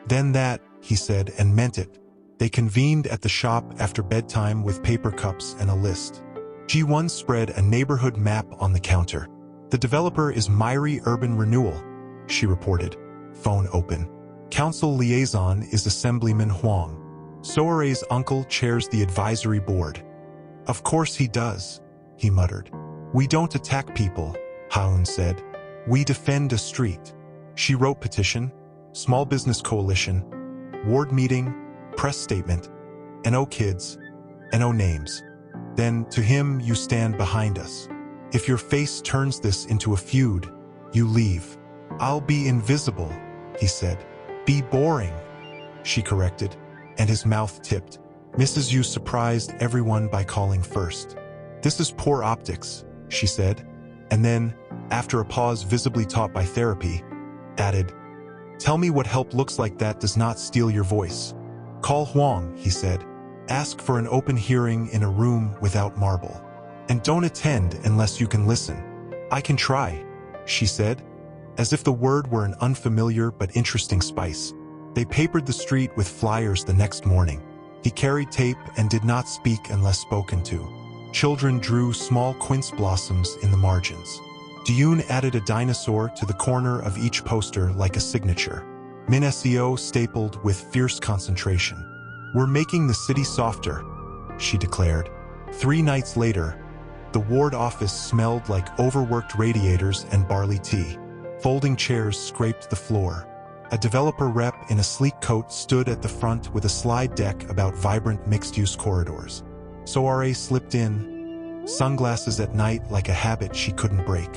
"Then that," he said, and meant it. They convened at the shop after bedtime with paper cups and a list. G1 spread a neighborhood map on the counter. "The developer is Myri Urban Renewal," she reported. Phone open. "Council liaison is Assemblyman Huang. Soare's uncle chairs the advisory board." "Of course he does," he muttered. "We don't attack people," Haun said. "We defend a street." She wrote petition, small business coalition, ward meeting, press statement, "No kids, no names." Then, to him, "You stand behind us. If your face turns this into a feud, you leave." "I'll be invisible," he said. "Be boring," she corrected, and his mouth tipped. "Mrs. Yu surprised everyone by calling first." "This is poor optics," she said, and then, after a pause visibly taught by therapy, added, "Tell me what help looks like that does not steal your voice." "Call Huang," he said. "Ask for an open hearing in a room without marble. And don't attend unless you can listen." "I can try," she said, as if the word were an unfamiliar but interesting spice. They papered the street with flyers the next morning. He carried tape and did not speak unless spoken to. Children drew small quince blossoms in the margins. Duyun added a dinosaur to the corner of each poster like a signature. Min-seo stapled with fierce concentration. "We're making the city softer," she declared. 3 nights later, the ward office smelled like overworked radiators and barley tea. Folding chairs scraped the floor. A developer rep in a sleek coat stood at the front with a slide deck about vibrant mixed-use corridors. Soare slipped in, sunglasses at night like a habit she couldn't break.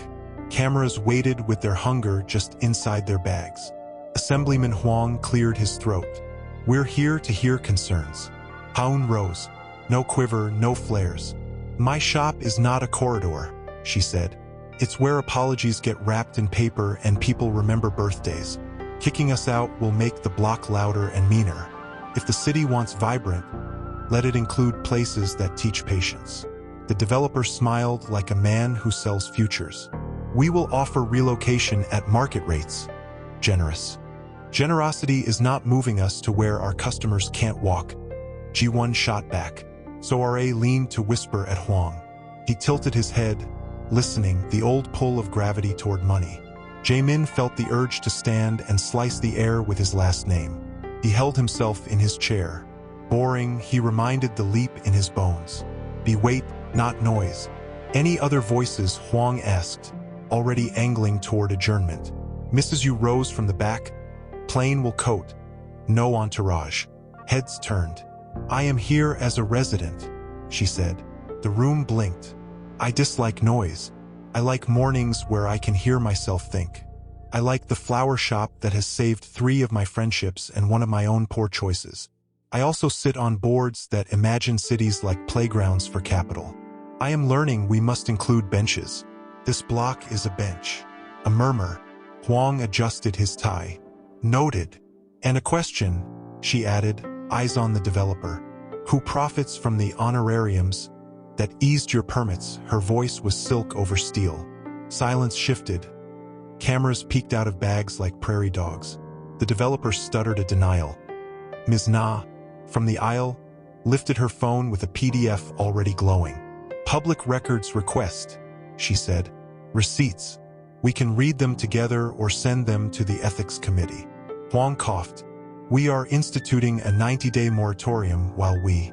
Cameras waited with their hunger just inside their bags. Assemblyman Huang cleared his throat. "We're here to hear concerns." Haun rose. No quiver, no flares. "My shop is not a corridor," she said. "It's where apologies get wrapped in paper and people remember birthdays. Kicking us out will make the block louder and meaner. If the city wants vibrant, Let it include places that teach patience. The developer smiled like a man who sells futures. We will offer relocation at market rates. Generous. Generosity is not moving us to where our customers can't walk. G1 shot back. So RA leaned to whisper at Huang. He tilted his head, listening, the old pull of gravity toward money. Jaemin felt the urge to stand and slice the air with his last name. He held himself in his chair. Boring, he reminded the leap in his bones. Be weight, not noise. Any other voices? Huang asked, already angling toward adjournment. Mrs. Yu rose from the back. Plane will coat. No entourage. Heads turned. I am here as a resident, she said. The room blinked. I dislike noise. I like mornings where I can hear myself think. I like the flower shop that has saved 3 of my friendships and 1 of my own poor choices. I also sit on boards that imagine cities like playgrounds for capital. I am learning we must include benches. This block is a bench. A murmur. Huang adjusted his tie. Noted. And a question, she added, eyes on the developer. Who profits from the honorariums that eased your permits? Her voice was silk over steel. Silence shifted. Cameras peeked out of bags like prairie dogs. The developer stuttered a denial. Ms. Na, from the aisle, lifted her phone with a PDF already glowing. Public records request, she said. Receipts. We can read them together or send them to the ethics committee. Huang coughed. We are instituting a 90-day moratorium while we